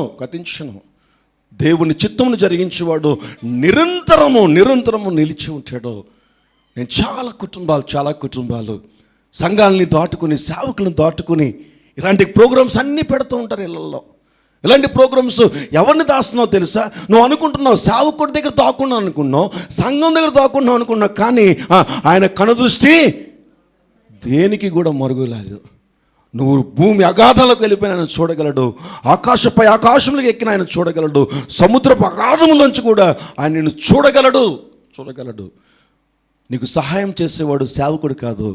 దేవుని చిత్తమును జరిగించేవాడు నిరంతరము నిలిచి ఉంటాడు. నేను చాలా కుటుంబాలు సంఘాలని దాటుకుని, సేవకులను దాటుకుని ఇలాంటి ప్రోగ్రామ్స్ అన్నీ పెడుతూ ఉంటారు ఇళ్ళల్లో. ఇలాంటి ప్రోగ్రామ్స్ ఎవరిని దాస్తున్నావు తెలుసా? నువ్వు అనుకుంటున్నావు సేవకుడి దగ్గర దాక్కున్నావు అనుకున్నావు, సంఘం దగ్గర దాక్కున్నావు అనుకున్నావు, కానీ ఆయన కనుదృష్టి దేనికి కూడా మరుగులేదు. నువ్వు భూమి అగాధాలకు వెళ్ళిపోయిన ఆయన చూడగలడు, ఆకాశంలోకి ఎక్కిన ఆయన చూడగలడు, సముద్రపు అగాధములోంచి కూడా ఆయన నిన్ను చూడగలడు. నీకు సహాయం చేసేవాడు సేవకుడు కాదు,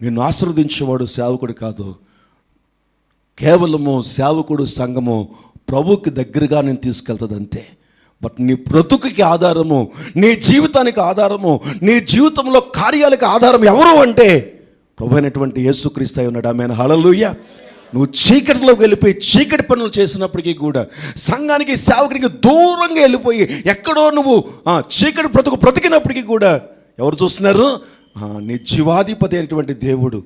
నిన్ను ఆశీర్వదించేవాడు సేవకుడు కాదు. కేవలము సేవకుడు, సంఘము ప్రభువుకి దగ్గరగా నేను తీసుకెళ్తుంది అంతే. బట్ నీ బ్రతుకుకి ఆధారము, నీ జీవితానికి ఆధారము, నీ జీవితంలో కార్యాలకు ఆధారం ఎవరు అంటే ప్రభు అయినటువంటి యేసుక్రీస్తు అయి ఉన్నాడు. ఆమేన్, హల్లెలూయా. నువ్వు చీకటిలోకి వెళ్ళిపోయి చీకటి పనులు చేసినప్పటికీ కూడా, సంఘానికి సేవకునికి దూరంగా వెళ్ళిపోయి ఎక్కడో నువ్వు చీకటి బ్రతికినప్పటికీ కూడా ఎవరు చూస్తున్నారు? నీ జీవాధిపతి అయినటువంటి దేవుడు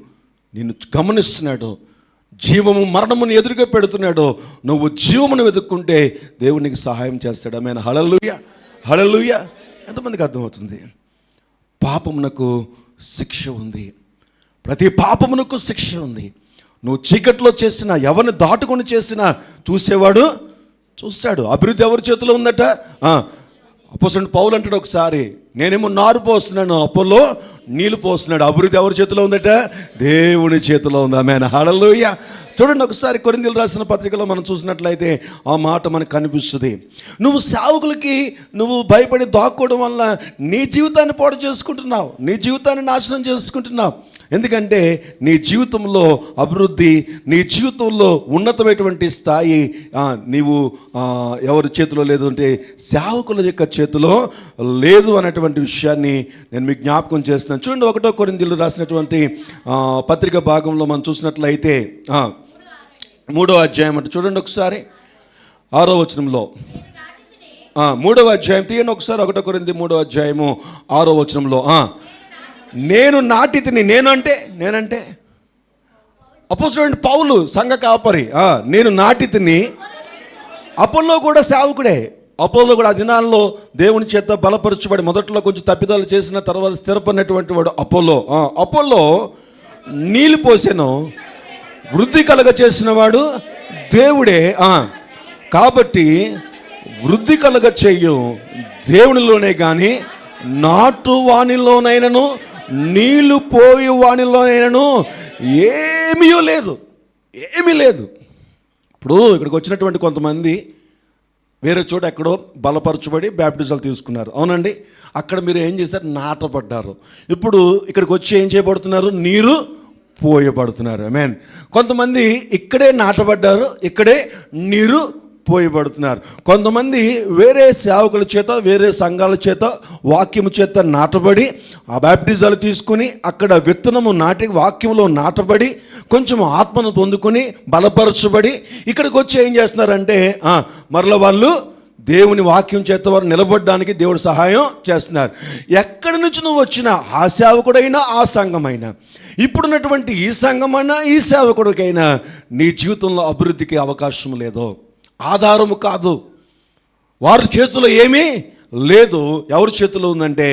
నిన్ను గమనిస్తున్నాడు. జీవము మరణమును ఎదురుగా పెడుతున్నాడు. నువ్వు జీవమును వెతుక్కుంటే దేవుడు నీకు సహాయం చేస్తాడు. ఆమేన్, హల్లెలూయా. ఎంతమందికి అర్థమవుతుంది? పాపమునకు శిక్ష ఉంది, ప్రతి పాపమునకు శిక్ష ఉంది. నువ్వు చీకట్లో చేసినా, ఎవరిని దాటుకొని చేసినా చూసేవాడు చూస్తాడు. అభివృద్ధి ఎవరి చేతిలో ఉందట? అపోస్తలుడు పౌలు అంటాడు ఒకసారి, నేనేమో నారు పోస్తున్నాను, అపోల్లో నీళ్ళు పోస్తున్నాడు. అభివృద్ధి ఎవరి చేతిలో ఉందట? దేవుని చేతిలో ఉంది. ఆమేన్, హల్లెలూయా. చూడండి ఒకసారి కొరింథీయులకు రాసిన పత్రికలో మనం చూసినట్లయితే ఆ మాట మనకు కనిపిస్తుంది. నువ్వు సేవకులకి నువ్వు భయపడి దాక్కోవడం వల్ల నీ జీవితాన్ని పాడు చేసుకుంటున్నావు, నీ జీవితాన్ని నాశనం చేసుకుంటున్నావు. ఎందుకంటే నీ జీవితంలో అభివృద్ధి, నీ జీవితంలో ఉన్నతమైనటువంటి స్థాయి నీవు ఎవరి చేతిలో లేదు అంటే సేవకుల యొక్క చేతిలో లేదు అనేటువంటి విషయాన్ని నేను మీకు జ్ఞాపకం చేస్తున్నాను. చూడండి 1 కొరింథీయులకు రాసినటువంటి పత్రిక భాగంలో మనం చూసినట్లయితే 3వ అధ్యాయం అంటే చూడండి ఒకసారి 6వ వచనంలో, 3వ అధ్యాయం తీయండి ఒకసారి. 1 కొరింథీ 3వ అధ్యాయము 6వ వచనంలో, నేను నాటితిని. నేనంటే అపోస్తలుడైన పౌలు సంఘ కాపరి. నేను నాటితిని. అపోల్లో కూడా సేవకుడే. అపోల్లో కూడా ఆ దినాల్లో దేవుని చేత బలపరచబడి మొదట్లో కొంచెం తప్పిదాలు చేసిన తర్వాత స్థిరపడినటువంటి వాడు అపోల్లో నీళ్ళు పోసెను, వృద్ధి కలగ చేసిన వాడు దేవుడే. కాబట్టి వృద్ధి కలగ చేయు దేవునిలోనే కానీ నాటు వాణిలోనైనను నీళ్లు పోయి వాణిలోనైనను ఏమీ లేదు. ఇప్పుడు ఇక్కడికి వచ్చినటువంటి కొంతమంది వేరే చోట ఎక్కడో బలపరచబడి బ్యాప్టిజాలు తీసుకున్నారు, అవునండి. అక్కడ మీరు ఏం చేశారు? నాటబడ్డారు. ఇప్పుడు ఇక్కడికి వచ్చి ఏం చేయబడుతున్నారు? నీరు పోయబడుతున్నారు. ఆమేన్. కొంతమంది ఇక్కడే నాటబడ్డారు, ఇక్కడే నీరు పోయబడుతున్నారు. కొంతమంది వేరే సేవకుల చేత, వేరే సంఘాల చేత, వాక్యము చేత నాటబడి ఆ బ్యాప్టిజాలు తీసుకుని అక్కడ విత్తనము నాటి వాక్యంలో నాటబడి కొంచెం ఆత్మను పొందుకుని బలపరచబడి ఇక్కడికి వచ్చి ఏం చేస్తున్నారంటే మరల వాళ్ళు దేవుని వాక్యం చేత వారు నిలబడడానికి దేవుడు సహాయం చేస్తున్నారు. ఎక్కడి నుంచి నువ్వు వచ్చినా, ఆ సేవకుడైనా ఆ సంఘమైనా, ఇప్పుడున్నటువంటి ఈ సంఘమైనా ఈ సేవకుడికైనా నీ జీవితంలో అభివృద్ధికి అవకాశం లేదు. ఆధారము కాదు, వారి చేతిలో ఏమీ లేదు. ఎవరి చేతిలో ఉందంటే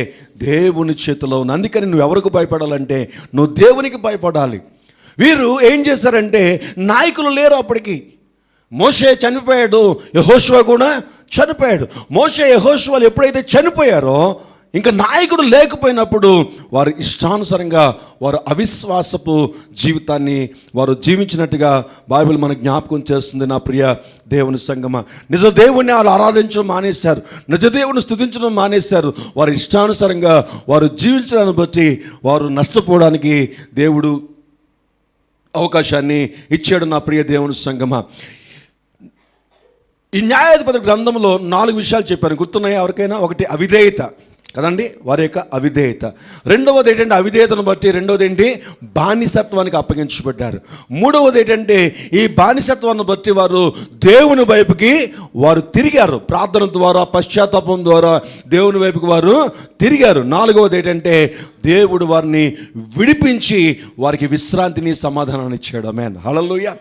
దేవుని చేతిలో ఉంది. అందుకని నువ్వు ఎవరికి భయపడాలంటే నువ్వు దేవునికి భయపడాలి. వీరు ఏం చేశారంటే నాయకులు లేరు అప్పటికి. మోషే చనిపోయాడు, యెహోషువ కూడా చనిపోయాడు. మోషే యెహోషువలు ఎప్పుడైతే చనిపోయారో ఇంకా నాయకుడు లేకపోయినప్పుడు వారు ఇష్టానుసారంగా వారు అవిశ్వాసపు జీవితాన్ని వారు జీవించినట్టుగా బైబిల్ మనకు జ్ఞాపకం చేస్తుంది. నా ప్రియ దేవుని సంగమా, నిజ దేవుణ్ణి వాళ్ళు ఆరాధించడం మానేశారు, నిజ దేవుని స్తుతించడం మానేశారు. వారు ఇష్టానుసారంగా వారు జీవించడాన్ని బట్టి వారు నష్టపోవడానికి దేవుడు అవకాశాన్ని ఇచ్చాడు. నా ప్రియ దేవుని సంగమా, ఈ న్యాయాధిపతి గ్రంథంలో 4 విషయాలు చెప్పాను, గుర్తున్నాయి ఎవరికైనా? ఒకటి అవిధేయత కదండి, వారి యొక్క అవిధేయత. రెండవది ఏంటంటే అవిధేయతను బట్టి రెండవది ఏంటి? బానిసత్వానికి అప్పగించబడ్డారు. మూడవది ఏంటంటే ఈ బానిసత్వాన్ని బట్టి వారు దేవుని వైపుకి వారు తిరిగారు, ప్రార్థన ద్వారా పశ్చాత్తాపం ద్వారా దేవుని వైపుకి వారు తిరిగారు. నాలుగవది ఏంటంటే దేవుడు వారిని విడిపించి వారికి విశ్రాంతిని, సమాధానాన్ని ఇచ్చాడు. ఆమేన్, హల్లెలూయా.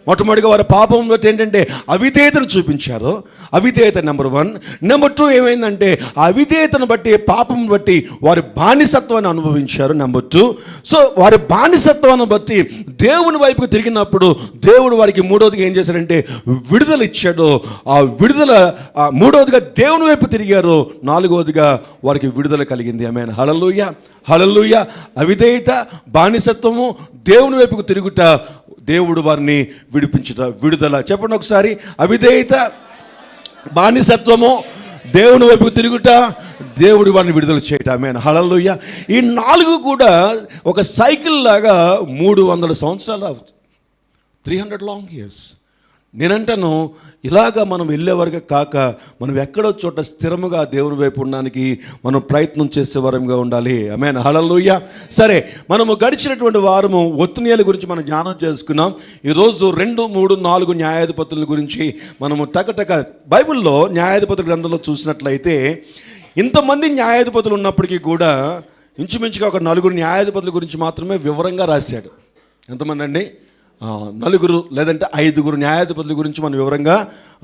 మొట్టమొదటిగా వారి పాపం బట్టి ఏంటంటే అవిధేయతను చూపించారు. అవిధేయత నెంబర్ 1. నెంబర్ 2 ఏమైందంటే అవిధేయతను బట్టి, పాపం బట్టి వారి బానిసత్వాన్ని అనుభవించారు. నెంబర్ 2. సో వారి బానిసత్వాన్ని బట్టి దేవుని వైపుకు తిరిగినప్పుడు దేవుడు వారికి మూడవదిగా ఏం చేశారంటే విడుదల ఇచ్చాడు. ఆ విడుదల మూడవదిగా దేవుని వైపు తిరిగారు, నాలుగవదిగా వారికి విడుదల కలిగింది. ఆమేన్, హల్లెలూయా, హల్లెలూయా. అవిధేయత, బానిసత్వము, దేవుని వైపుకు తిరుగుట, దేవుడు వారిని విడిపించుట, విడుదల. చెప్పండి ఒకసారి. అవిధేయత, బానిసత్వము, దేవుని వైపు తిరుగుట, దేవుడు వారిని విడుదల చేయట. ఆమేన్, హల్లెలూయా. ఈ 4 కూడా ఒక సైకిల్ లాగా 300 సంవత్సరాలు, 300 లాంగ్ ఇయర్స్. నేనంటాను ఇలాగా మనం వెళ్ళే వరకు కాక మనం ఎక్కడో చోట స్థిరముగా దేవుని వైపు ఉండడానికి మనం ప్రయత్నం చేసే వరంగా ఉండాలి. ఆమేన్, హల్లెలూయా. సరే, మనము గడిచినటువంటి వారము ఒత్నియేలు గురించి మనం జ్ఞానం చేసుకున్నాం. ఈరోజు 2, 3, 4 న్యాయాధిపతుల గురించి మనము టకటక బైబిల్లో న్యాయాధిపతుల గ్రంథంలో చూసినట్లయితే ఇంతమంది న్యాయాధిపతులు ఉన్నప్పటికీ కూడా ఇంచుమించుగా ఒక 4 న్యాయాధిపతుల గురించి మాత్రమే వివరంగా రాశాడు. ఎంతమంది అండి? 4 లేదంటే 5 న్యాయాధిపతుల గురించి మనం వివరంగా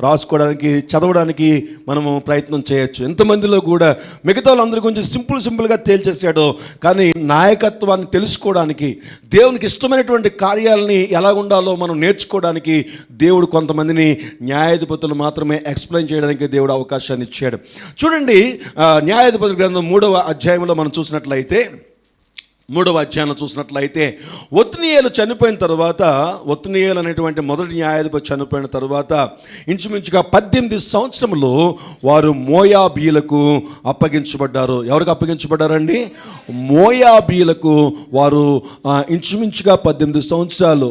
రాసుకోవడానికి, చదవడానికి మనము ప్రయత్నం చేయొచ్చు. ఎంతమందిలో కూడా మిగతా వాళ్ళందరి గురించి సింపుల్గా తేల్చేసాడు. కానీ నాయకత్వాన్ని తెలుసుకోవడానికి, దేవునికి ఇష్టమైనటువంటి కార్యాలని ఎలా ఉండాలో మనం నేర్చుకోవడానికి దేవుడు కొంతమందిని న్యాయాధిపతులు మాత్రమే ఎక్స్ప్లెయిన్ చేయడానికి దేవుడు అవకాశాన్ని ఇచ్చాడు. చూడండి, న్యాయాధిపతుల గ్రంథం 3వ అధ్యాయంలో మనం చూసినట్లయితే, 3వ అధ్యాయంలో చూసినట్లయితే ఒత్నియేలు చనిపోయిన తర్వాత, ఒత్నియేలు అనేటువంటి మొదటి న్యాయాధిపతి చనిపోయిన తర్వాత ఇంచుమించుగా 18 సంవత్సరములు వారు మోయాబీలకు అప్పగించబడ్డారు. ఎవరికి అప్పగించబడ్డారండి? మోయాబీలకు వారు ఇంచుమించుగా 18 సంవత్సరాలు,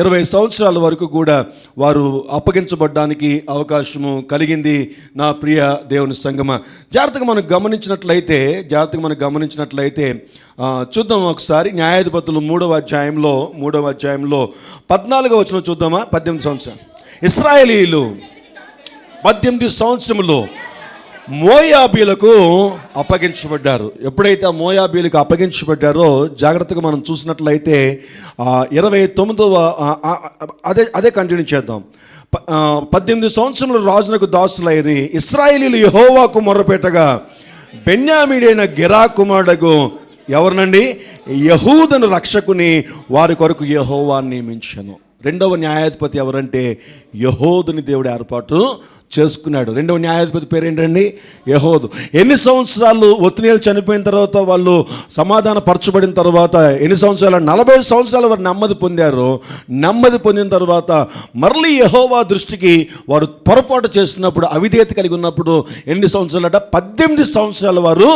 20 సంవత్సరాల వరకు కూడా వారు అప్పగించబడ్డానికి అవకాశము కలిగింది. నా ప్రియ దేవుని సంగమ, జాగ్రత్తగా మనం గమనించినట్లయితే చూద్దాం ఒకసారి. న్యాయాధిపతులు 3వ అధ్యాయంలో 14వ వచనం చూద్దామా? 18 సంవత్సరం ఇశ్రాయేలీయులు 18 సంవత్సరములు మోయాబీలకు అప్పగించబడ్డారు. ఎప్పుడైతే ఆ మోయాబీలకు అప్పగించబడ్డారో జాగ్రత్తగా మనం చూసినట్లయితే 29వ అదే కంటిన్యూ చేద్దాం. 18 సంవత్సరములు రాజునకు దాసులైరి ఇశ్రాయేలీయులు యెహోవాకు మొర్రపెట్టగా బెన్యామీడైన గెరా కుమారుడకు ఎవరినండి? యెహూదను రక్షకుని వారి కొరకు యెహోవా నియమించెను. 2వ న్యాయాధిపతి ఎవరంటే యెహూదుని దేవుడు ఏర్పాటు చేసుకున్నాడు. రెండవ న్యాయాధిపతి పేరు ఏంటండి? యెహోదు. ఎన్ని సంవత్సరాలు ఒత్నియేలు చనిపోయిన తర్వాత వాళ్ళు సమాధాన పరచబడిన తర్వాత ఎన్ని సంవత్సరాలు? 40 సంవత్సరాలు వారు నెమ్మది పొందారు. నెమ్మది పొందిన తర్వాత మరలి యెహోవా దృష్టికి వారు పొరపాటు చేసినప్పుడు, అవిధేయత కలిగి ఉన్నప్పుడు ఎన్ని సంవత్సరాలట? 18 సంవత్సరాలు వారు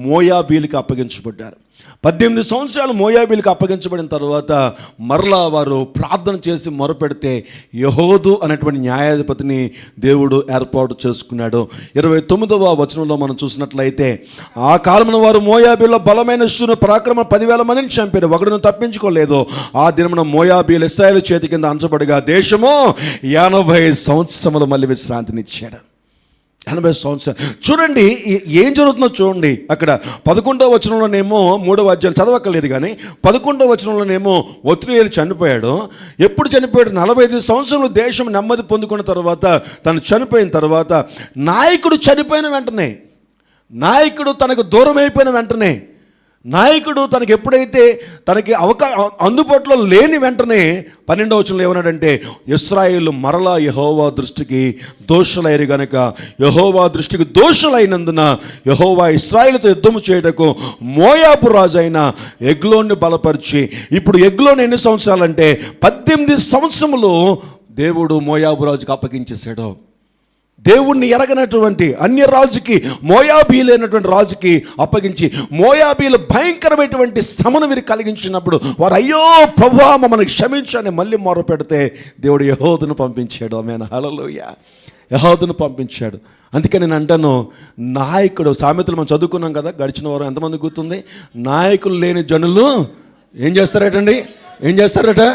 మోయాబీలకు అప్పగించబడ్డారు. 18 సంవత్సరాలు మోయాబీలకు అప్పగించబడిన తర్వాత మరలా వారు ప్రార్థన చేసి మొరపెడితే యెహోదు అనేటువంటి న్యాయాధిపతిని దేవుడు ఏర్పాటు చేసుకున్నాడు. 29వ వచనంలో మనం చూసినట్లయితే, ఆ కాలంలో వారు మోయాబీలో బలమైన శూరుని పరాక్రమ 10,000 మందిని చంపారు, ఒకడును తప్పించుకోలేదు. ఆ దినమున మోయాబీలు ఇశ్రాయేలు చేతి కింద అంచబడిగా దేశము 80 సంవత్సరములు మళ్ళీ విశ్రాంతినిచ్చాడు. 80 సంవత్సరాలు. చూడండి ఏం జరుగుతుందో చూడండి. అక్కడ 11వ వచనంలోనేమో 3వ అధ్యాయం చదవక్కర్లేదు, కానీ 11వ వచనంలోనేమో ఒత్నియేలు చనిపోయాడు. ఎప్పుడు చనిపోయాడు? 45 సంవత్సరంలో దేశం నెమ్మది పొందుకున్న తర్వాత, తను చనిపోయిన తర్వాత, నాయకుడు చనిపోయిన వెంటనే, నాయకుడు తనకు దూరం అయిపోయిన వెంటనే, నాయకుడు తనకి ఎప్పుడైతే తనకి అందుబాటులో లేని వెంటనే 12వ వచనంలో ఏమన్నాడంటే, ఇశ్రాయేలు మరలా యెహోవా దృష్టికి దోషులైరు గనుక, యెహోవా దృష్టికి దోషులైనందున యెహోవా ఇశ్రాయేలుతో యుద్ధము చేయుటకు మోయాబు రాజు అయిన ఎగ్లోన్ని బలపరిచి, ఇప్పుడు ఎగ్లోన్ ఎన్ని సంవత్సరాలంటే 18 సంవత్సరములు దేవుడు మోయాబు రాజుకి అప్పగించేశాడు. దేవుణ్ణి ఎరగనటువంటి అన్య రాజుకి, మోయాబీలైనటువంటి రాజుకి అప్పగించి, మోయాబీలు భయంకరమైనటువంటి శ్రమను వీరు కలిగించినప్పుడు వారు అయ్యో ప్రభువా మమ్మల్ని క్షమించని మళ్ళీ మొర పెడితే దేవుడు యెహోదును పంపించాడు. ఆమేన్, హల్లెలూయా. యెహోదును పంపించాడు. అందుకే నేను అంటాను, నాయకుడు, సామెతలు మనం చదువుకున్నాం కదా గడిచిన వారం, ఎంతమంది గుర్తుంది? నాయకులు లేని జనులు ఏం చేస్తారటండి? ఏం చేస్తారట?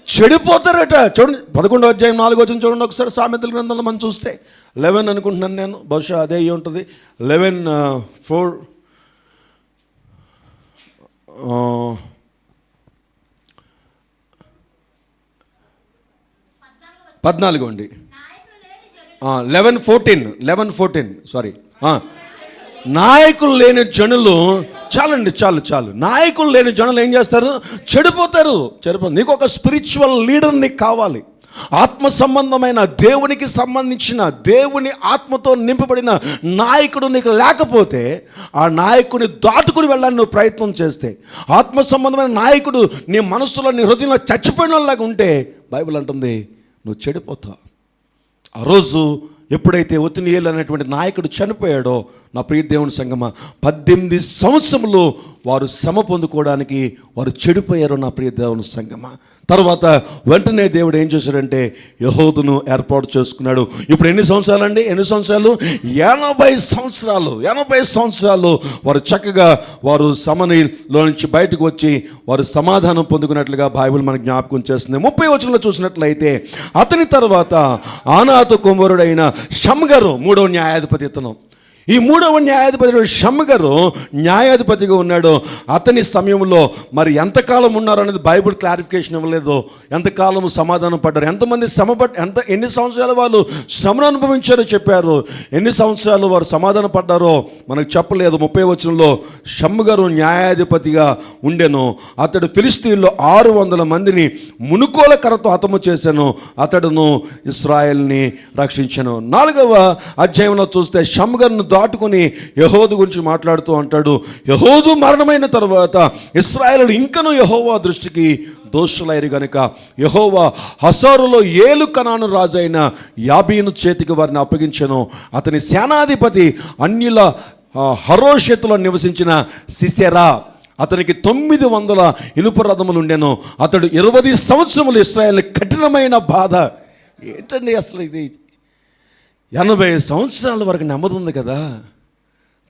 చెడిపోతారట. చూడండి 11వ అధ్యాయం 4వ వచనం చూడండి ఒకసారి. సామెతల గ్రంథంలో మనం చూస్తే 11 అనుకుంటున్నాను నేను, బహుశా అదే అయ్యి ఉంటుంది. 11:4 14 అండి. 11:14 సారీ. నాయకులు లేని జనులు, చాలు నాయకులు లేని జనులు ఏం చేస్తారు? చెడిపోతారు. నీకు ఒక స్పిరిచువల్ లీడర్ నీకు కావాలి. ఆత్మ సంబంధమైన, దేవునికి సంబంధించిన, దేవుని ఆత్మతో నింపబడిన నాయకుడు నీకు లేకపోతే, ఆ నాయకుడిని దాటుకుని వెళ్ళాలని నువ్వు ప్రయత్నం చేస్తే, ఆత్మ సంబంధమైన నాయకుడు నీ మనసులో, నీ హృదయంలో చచ్చిపోయినలాగా ఉంటే, బైబిల్ అంటుంది నువ్వు చెడిపోతావు. ఆ రోజు ఎప్పుడైతే ఒత్నియేలు అనేటువంటి నాయకుడు చనిపోయాడో, నా ప్రియ దేవుని సంగమా, 18 సంవత్సరములు వారు శ్రమ పొందుకోవడానికి వారు చెడిపోయారు. నా ప్రియ దేవుని సంగమా, తర్వాత వెంటనే దేవుడు ఏం చేశాడంటే యెహోదును ఏర్పాటు చేసుకున్నాడు. ఇప్పుడు ఎన్ని సంవత్సరాలండి? 80 సంవత్సరాలు. 80 సంవత్సరాలు వారు చక్కగా వారు శ్రమలో నుంచి బయటకు వచ్చి వారు సమాధానం పొందుకున్నట్లుగా బైబిల్ మనకు జ్ఞాపకం చేస్తుంది. 30వ వచనంలో చూసినట్లయితే, అతని తర్వాత ఆనాతు కుమారుడైన షమ్గరు 3వ న్యాయాధిపతి. ఇతను ఈ 3వ న్యాయాధిపతి షమ్గరు న్యాయాధిపతిగా ఉన్నాడు. అతని సమయంలో మరి ఎంతకాలం ఉన్నారు అనేది బైబిల్ క్లారిఫికేషన్ ఇవ్వలేదు. ఎంతకాలం సమాధానం పడ్డారు, ఎంతమంది ఎన్ని సంవత్సరాలు వాళ్ళు శ్రమను అనుభవించారో చెప్పారు. ఎన్ని సంవత్సరాలు వారు సమాధానం పడ్డారో మనకు చెప్పలేదు. 30వ వచనంలో షమ్గరు న్యాయాధిపతిగా ఉండెను. అతడు ఫిలిష్తీయుల్లో 600 మందిని మునుకోల కర్రతో హతము చేశాను. అతడును ఇశ్రాయేల్ని రక్షించాను. 4వ అధ్యాయంలో చూస్తే షమ్గరును దాటుకుని యెహోదు గురించి మాట్లాడుతూ అంటాడు, యెహోదు మరణమైన తర్వాత ఇశ్రాయేలు ఇంకను యెహోవా దృష్టికి దోషులైరు గనుక యెహోవా హసోరులో ఏలు కనాను రాజు అయిన యాబీను చేతికి వారిని అప్పగించెను. అతని సేనాధిపతి అన్యుల హరోషెతులో నివసించిన సిసెరా. అతనికి 900 ఇనుప రథములు ఉండెను. అతడు 20 సంవత్సరములు ఇశ్రాయేలు కఠినమైన బాధ. ఏంటండి అసలు ఇది? 80 సంవత్సరాల వరకు నెమ్మది ఉంది కదా,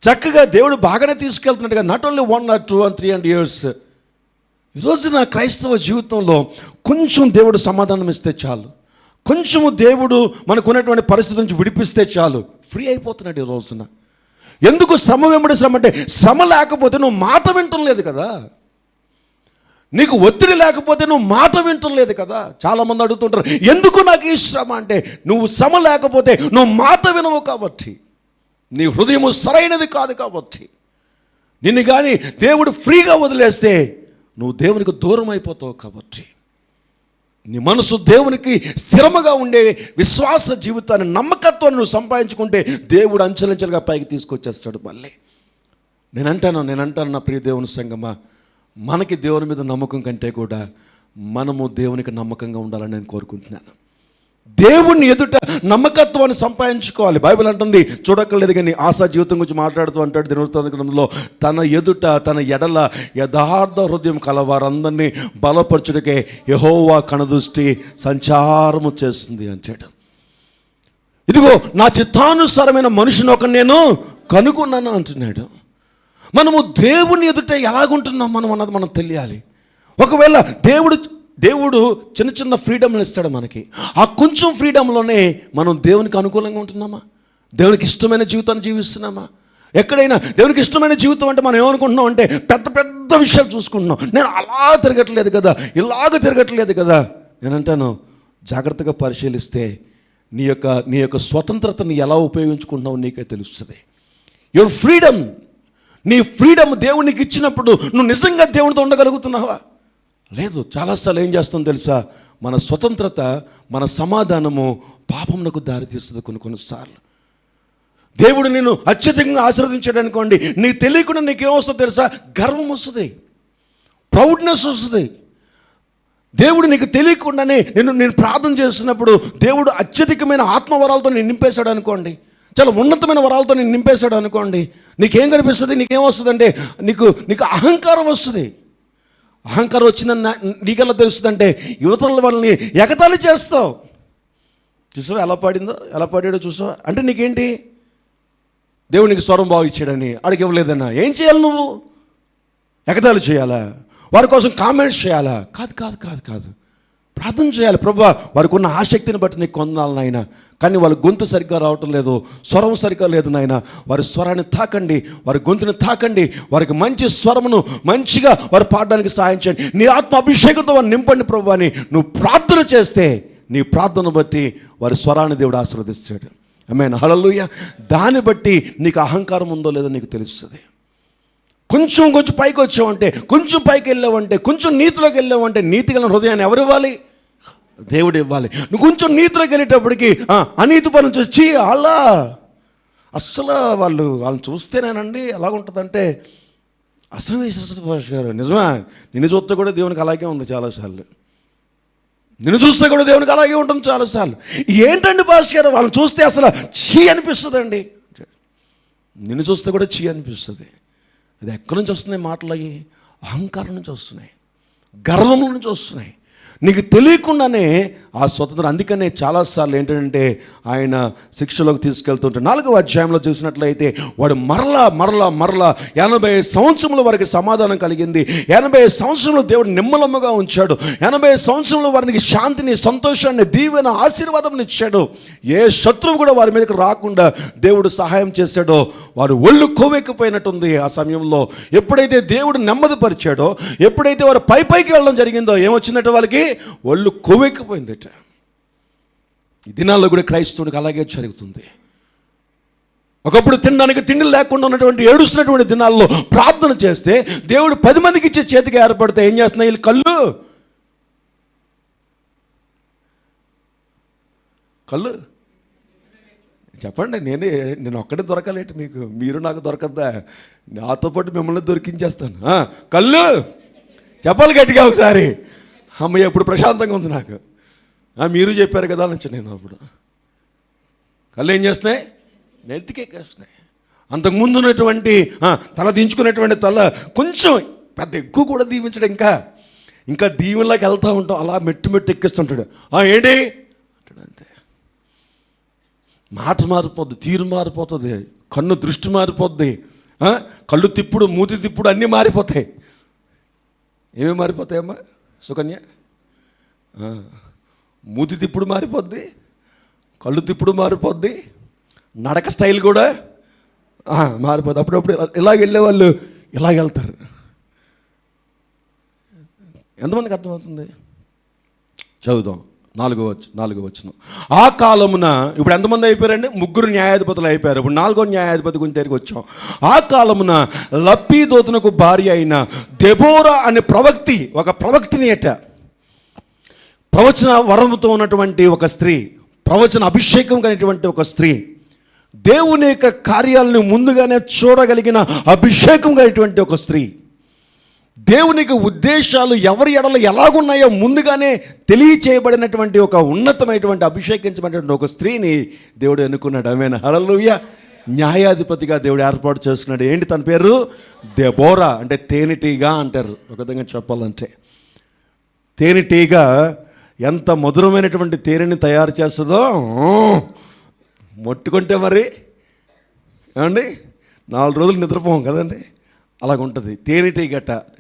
చక్కగా దేవుడు బాగానే తీసుకెళ్తున్నట్టుగా. Not only 1 or 2 and 3 years. ఈరోజు నా క్రైస్తవ జీవితంలో కొంచెం దేవుడు సమాధానం ఇస్తే చాలు, కొంచెము దేవుడు మనకున్నటువంటి పరిస్థితి నుంచి విడిపిస్తే చాలు, ఫ్రీ అయిపోతున్నాడు ఈ రోజున. ఎందుకు శ్రమ వెంబడి శ్రమ అంటే, శ్రమ లేకపోతే నువ్వు మాట వింటం లేదు కదా, నీకు ఒత్తిడి లేకపోతే నువ్వు మాట వింటం లేదు కదా. చాలామంది అడుగుతుంటారు, ఎందుకు నాకు ఈ శ్రమ అంటే, నువ్వు శ్రమ లేకపోతే నువ్వు మాట వినవు కాబట్టి, నీ హృదయము సరైనది కాదు కాబట్టి. నిన్ను కానీ దేవుడు ఫ్రీగా వదిలేస్తే నువ్వు దేవునికి దూరం అయిపోతావు కాబట్టి. నీ మనసు దేవునికి స్థిరముగా ఉండే విశ్వాస జీవితాన్ని, నమ్మకత్వం నమ్మకత్వాన్ని నువ్వు సంపాదించుకుంటే దేవుడు అంచెలంచెలుగా పైకి తీసుకొచ్చేస్తాడు. మళ్ళీ నేను అంటాను నా ప్రియ దేవుని సంగమా, మనకి దేవుని మీద నమ్మకం కంటే కూడా మనము దేవునికి నమ్మకంగా ఉండాలని నేను కోరుకుంటున్నాను. దేవుణ్ణి ఎదుట నమ్మకత్వాన్ని సంపాదించుకోవాలి. బైబిల్ అంటుంది, చూడక్కర్లేదు కానీ ఆశా జీవితం గురించి మాట్లాడుతూ అంటాడు దినవృత్తాంత గ్రంథంలో, తన ఎదుట తన ఎడల యథార్థ హృదయం కలవారందరినీ బలపరచుటకే యెహోవా కనుదృష్టి సంచారము చేస్తుంది అంటాడు. ఇదిగో నా చిత్తానుసారమైన మనిషిని ఒక నేను కనుగొన్నాను అంటున్నాడు. మనము దేవుని ఎదుట ఎలాగుంటున్నాం మనం అన్నది మనం తెలియాలి. ఒకవేళ దేవుడు చిన్న చిన్న ఫ్రీడమ్లు ఇస్తాడు మనకి. ఆ కొంచెం ఫ్రీడంలోనే మనం దేవునికి అనుకూలంగా ఉంటున్నామా? దేవునికి ఇష్టమైన జీవితాన్ని జీవిస్తున్నామా? ఎక్కడైనా దేవునికి ఇష్టమైన జీవితం అంటే మనం ఏమనుకుంటున్నాం అంటే పెద్ద పెద్ద విషయాలు చూసుకుంటున్నాం. నేను అలా తిరగట్లేదు కదా, ఇలాగ తిరగట్లేదు కదా. నేను అంటాను, జాగ్రత్తగా పరిశీలిస్తే నీ యొక్క స్వతంత్రతని ఎలా ఉపయోగించుకుంటున్నావు నీకే తెలుస్తుంది. యువర్ ఫ్రీడమ్, నీ ఫ్రీడమ్ దేవునికి ఇచ్చినప్పుడు నువ్వు నిజంగా దేవునితో ఉండగలుగుతున్నావా? లేదు. చాలాసార్లు ఏం చేస్తాం తెలుసా, మన స్వతంత్రత, మన సమాధానము పాపమునకు దారితీస్తుంది. కొన్నిసార్లు దేవుడు నిన్ను అత్యధికంగా ఆశీర్వదించాడు అనుకోండి, నీకు తెలియకుండా నీకేమొస్తుందో తెలుసా, గర్వం వస్తుంది, ప్రౌడ్నెస్ వస్తుంది. దేవుడు నీకు తెలియకుండానే నేను ప్రార్థన చేస్తున్నప్పుడు దేవుడు అత్యధికమైన ఆత్మవరాలతో నేను నింపేశాడు అనుకోండి, చాలా ఉన్నతమైన వరాలతో నేను నింపేశాడు అనుకోండి, నీకేం కనిపిస్తుంది? నీకేమొస్తుంది అంటే నీకు అహంకారం వస్తుంది. అహంకారం వచ్చిందని నీకెలా తెలుస్తుంది అంటే యువతల వాళ్ళని ఎగతాళి చేస్తావు. చూసావా ఎలా పాడాడో చూసావా? అంటే నీకేంటి, దేవునికి స్వరం బాగా ఇచ్చాడని అడిగి ఇవ్వలేదన్నా ఏం చేయాలి? నువ్వు ఎగతాళి చేయాలా? వారి కోసం కామెంట్స్ చేయాలా? కాదు. ప్రార్థన చేయాలి. ప్రభువా, వారికి ఉన్న ఆసక్తిని బట్టి నీకు కొందాలి నాయన, కానీ వాళ్ళ గొంతు సరిగ్గా రావటం లేదు, స్వరం సరిగ్గా లేదు నాయన, వారి స్వరాన్ని తాకండి, వారి గొంతుని తాకండి, వారికి మంచి స్వరమును మంచిగా వారు పాడడానికి సహాయం చేయండి, నీ ఆత్మ అభిషేకంతో వారిని నింపండి ప్రభువా అని నువ్వు ప్రార్థన చేస్తే నీ ప్రార్థన బట్టి వారి స్వరాన్ని దేవుడు ఆశీర్వదిస్తాడు. ఆమేన్, హల్లెలూయా. దాన్ని బట్టి నీకు అహంకారం ఉందో లేదో నీకు తెలుస్తుంది. కొంచెం పైకి వచ్చావంటే, కొంచెం పైకి వెళ్ళావంటే, కొంచెం నీతిలోకి వెళ్ళావంటే, నీతి గల హృదయాన్ని ఎవరు ఇవ్వాలి? దేవుడు ఇవ్వాలి. నువ్వు కొంచెం నీతిలోకి వెళ్ళేటప్పటికి అనీతి పనులు చూసి అలా అస్సలు వాళ్ళని చూస్తేనేనండి ఎలాగుంటుందంటే అసమేశ్వర భాష గారు నిజమా, నిన్ను చూస్తే కూడా దేవునికి అలాగే ఉంది చాలాసార్లు, నిన్ను చూస్తే కూడా దేవునికి అలాగే ఉంటుంది చాలాసార్లు. ఏంటండి భాష గారు, వాళ్ళని చూస్తే అసలు చీ అనిపిస్తుందండి, నిన్ను చూస్తే కూడా చీ అనిపిస్తుంది. అది ఎక్కడి నుంచి వస్తున్నాయి మాటలు? అవి అహంకారం నుంచి వస్తున్నాయి, గర్వం నుంచి వస్తున్నాయి. నీకు తెలియకుండానే ఆ స్వతంత్రం. అందుకనే చాలాసార్లు ఏంటంటే ఆయన శిక్షలోకి తీసుకెళ్తుంటే 4వ అధ్యాయంలో చూసినట్లయితే వాడు మరలా 80 సంవత్సరముల వరకు సమాధానం కలిగింది. 80 సంవత్సరంలో దేవుడు నిమ్మలమ్మగా ఉంచాడు. 80 సంవత్సరంలో వారికి శాంతిని, సంతోషాన్ని, దీవెన, ఆశీర్వాదం ఇచ్చాడు. ఏ శత్రువు కూడా వారి మీదకి రాకుండా దేవుడు సహాయం చేశాడో వారు ఒళ్ళు కొవ్వెక్కిపోయినట్టుంది. ఆ సమయంలో ఎప్పుడైతే దేవుడు నెమ్మదిపరిచాడో, ఎప్పుడైతే వారు పైకి వెళ్ళడం జరిగిందో ఏమొచ్చిందట, వాళ్ళకి ఒళ్ళు కొవ్వెక్కిపోయింది. ఈ దినాల్లో కూడా క్రైస్తవునికి అలాగే జరుగుతుంది. ఒకప్పుడు తినడానికి తిండి లేకుండా ఉన్నటువంటి ఏడుస్తున్నటువంటి దినాల్లో ప్రార్థన చేస్తే దేవుడు 10 మందికి ఇచ్చే చేతికి ఏర్పడితే ఏం చేస్తున్నాయి వీళ్ళు? కళ్ళు చెప్పండి. నేను ఒక్కడే దొరకాలేంటి మీకు? మీరు నాకు దొరకద్దా? నాతో పాటు మిమ్మల్ని దొరికించేస్తాను. కళ్ళు చెప్పాలి గట్టిగా ఒకసారి. అమ్మయ్య ఇప్పుడు ప్రశాంతంగా ఉంది నాకు. మీరు చెప్పారు కదా నుంచి నేను అప్పుడు కళ్ళు ఏం చేస్తున్నాయి? నెత్తికెక్కేస్తున్నాయి. అంతకుముందు ఉన్నటువంటి తల దించుకునేటువంటి తల కొంచెం పెద్ద ఎక్కువ కూడా దీవించడం, ఇంకా దీవెనలోకి వెళ్తూ ఉంటాం. అలా మెట్టు ఎక్కిస్తుంటాడు. ఏంటి అంటాడు, అంతే. మాట మారిపోద్ది, తీరు మారిపోతుంది, కన్ను దృష్టి మారిపోద్ది, కళ్ళు తిప్పుడు, మూతి తిప్పుడు అన్నీ మారిపోతాయి. ఏమేమి మారిపోతాయమ్మా సుకన్య? మూతి తిప్పుడు మారిపోద్ది, కళ్ళు తిప్పుడు మారిపోద్ది, నడక స్టైల్ కూడా మారిపోద్ది. అప్పుడప్పుడు ఇలాగ వెళ్ళేవాళ్ళు ఇలాగ వెళ్తారు. ఎంతమందికి అర్థమవుతుంది? చదువుదాం. 4వ వచనం. ఆ కాలమున, ఇప్పుడు ఎంతమంది అయిపోయారండి? 3 న్యాయాధిపతులు అయిపోయారు. ఇప్పుడు 4వ న్యాయాధిపతి గురించి తిరిగి వచ్చాం. ఆ కాలమున లప్పీదోతునకు భార్య అయిన దెబోరా అనే ఒక ప్రవక్తిని ప్రవచన వరముతో ఉన్నటువంటి ఒక స్త్రీ, ప్రవచన అభిషేకం కలిగినటువంటి ఒక స్త్రీ, దేవుని యొక్క కార్యాలను ముందుగానే చూడగలిగిన అభిషేకం కలిగినటువంటి ఒక స్త్రీ, దేవునికి ఉద్దేశాలు ఎవరి ఎడల ఎలాగున్నాయో ముందుగానే తెలియచేయబడినటువంటి ఒక ఉన్నతమైనటువంటి అభిషేకించబడినటువంటి ఒక స్త్రీని దేవుడు ఎన్నుకున్నాడు. ఆమేన్, హల్లెలూయా. న్యాయాధిపతిగా దేవుడు ఏర్పాటు చేసుకున్నాడు. ఏంటి తన పేరు? దెబోరా. అంటే తేనెటీగ అంటారు. ఒక విధంగా చెప్పాలంటే తేనెటీగ ఎంత మధురమైనటువంటి తేనెని తయారు చేస్తుందో మొట్టుకుంటే మరి ఏమండి 4 రోజులు నిద్రపోం కదండి, అలాగుంటుంది.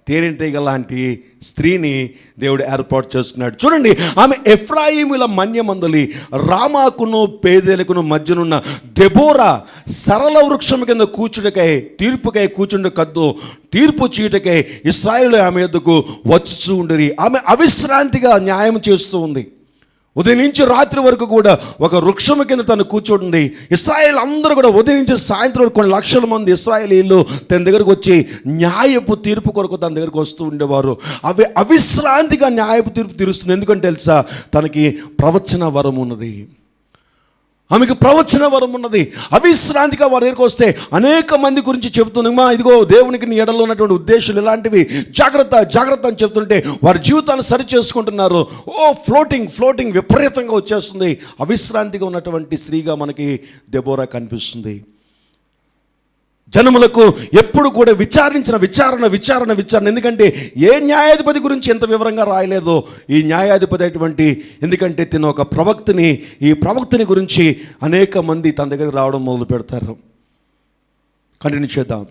తేనెటీగ లాంటి స్త్రీని దేవుడు ఏర్పాటు చేసుకున్నాడు. చూడండి, ఆమె ఎఫ్రాయిముల మన్యమందలి రామాకును పేదలకును మధ్యనున్న దెబోరా సరళ వృక్షం కింద కూర్చుటకై తీర్పుకై కూర్చుండు కద్దు తీర్పు చీటకై ఇశ్రాయేలు ఆమె యొద్దకు వచ్చుచూ ఉండిరి. ఆమె అవిశ్రాంతిగా న్యాయం చేస్తూ ఉంది. ఉదయం నుంచి రాత్రి వరకు కూడా ఒక వృక్షము కింద తను కూర్చోండి. ఇశ్రాయేల్ అందరూ కూడా ఉదయం నుంచి సాయంత్రం వరకు కొన్ని లక్షల మంది ఇశ్రాయేలీలు తన దగ్గరకు వచ్చి న్యాయపు తీర్పు కొరకు తన దగ్గరకు వస్తూ ఉండేవారు. అవి అవిశ్రాంతిగా న్యాయపు తీర్పు తీరుస్తుంది. ఎందుకంటే తెలుసా, తనకి ప్రవచన వరం ఉన్నది. ఆమెకు ప్రవచన వరం ఉన్నది. అవిశ్రాంతిగా వారి దగ్గరికి వస్తే అనేక మంది గురించి చెబుతుంది. ఇదిగో దేవునికి నీ ఎడలో ఉన్నటువంటి ఉద్దేశాలు ఇలాంటివి, జాగ్రత్త జాగ్రత్త అని చెప్తుంటే వారి జీవితాన్ని సరి చేసుకుంటున్నారు. ఫ్లోటింగ్ విపరీతంగా వచ్చేస్తుంది. అవిశ్రాంతిగా ఉన్నటువంటి స్త్రీగా మనకి దెబోరా కనిపిస్తుంది. జనములకు ఎప్పుడు కూడా విచారణ. ఎందుకంటే ఏ న్యాయాధిపతి గురించి ఎంత వివరంగా రాయలేదో ఈ న్యాయాధిపతి అటువంటి, ఎందుకంటే తిన ఒక ప్రవక్తని, ఈ ప్రవక్తని గురించి అనేక మంది తన దగ్గరికి రావడం మొదలు పెడతారు. కంటిన్యూ చేద్దాం.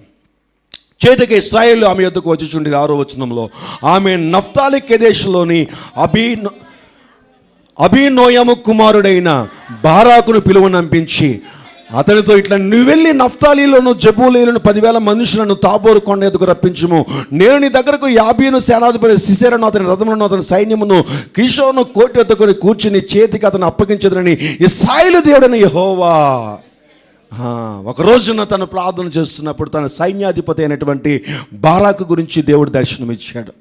చేటకి ఇశ్రాయేలు ఆమె యొద్దకు వచ్చి 6వ వచనంలో, ఆమె నఫ్తాలి కెదేశులోని అబీనోయము కుమారుడైన బారాకును పిలువనంపించి అతనితో ఇట్లా, నువ్వు వెళ్ళి నఫ్తాలీలోను జబూలీలను 10,000 మనుషులను తాబోరు కొండ ఎదుగు రప్పించుము. నేను నీ దగ్గరకు యాబీను సేనాధిపతి సిసెరను అతని రథములను అతని సైన్యమును కిషోను కోటి ఎత్తుకొని కూర్చుని చేతికి అతను అప్పగించదునని ఇశ్రాయేలు దేవుడని యెహోవా. ఒక రోజున తను ప్రార్థన చేస్తున్నప్పుడు తన సైన్యాధిపతి అయినటువంటి బారాకు గురించి దేవుడు దర్శనమిచ్చాడు.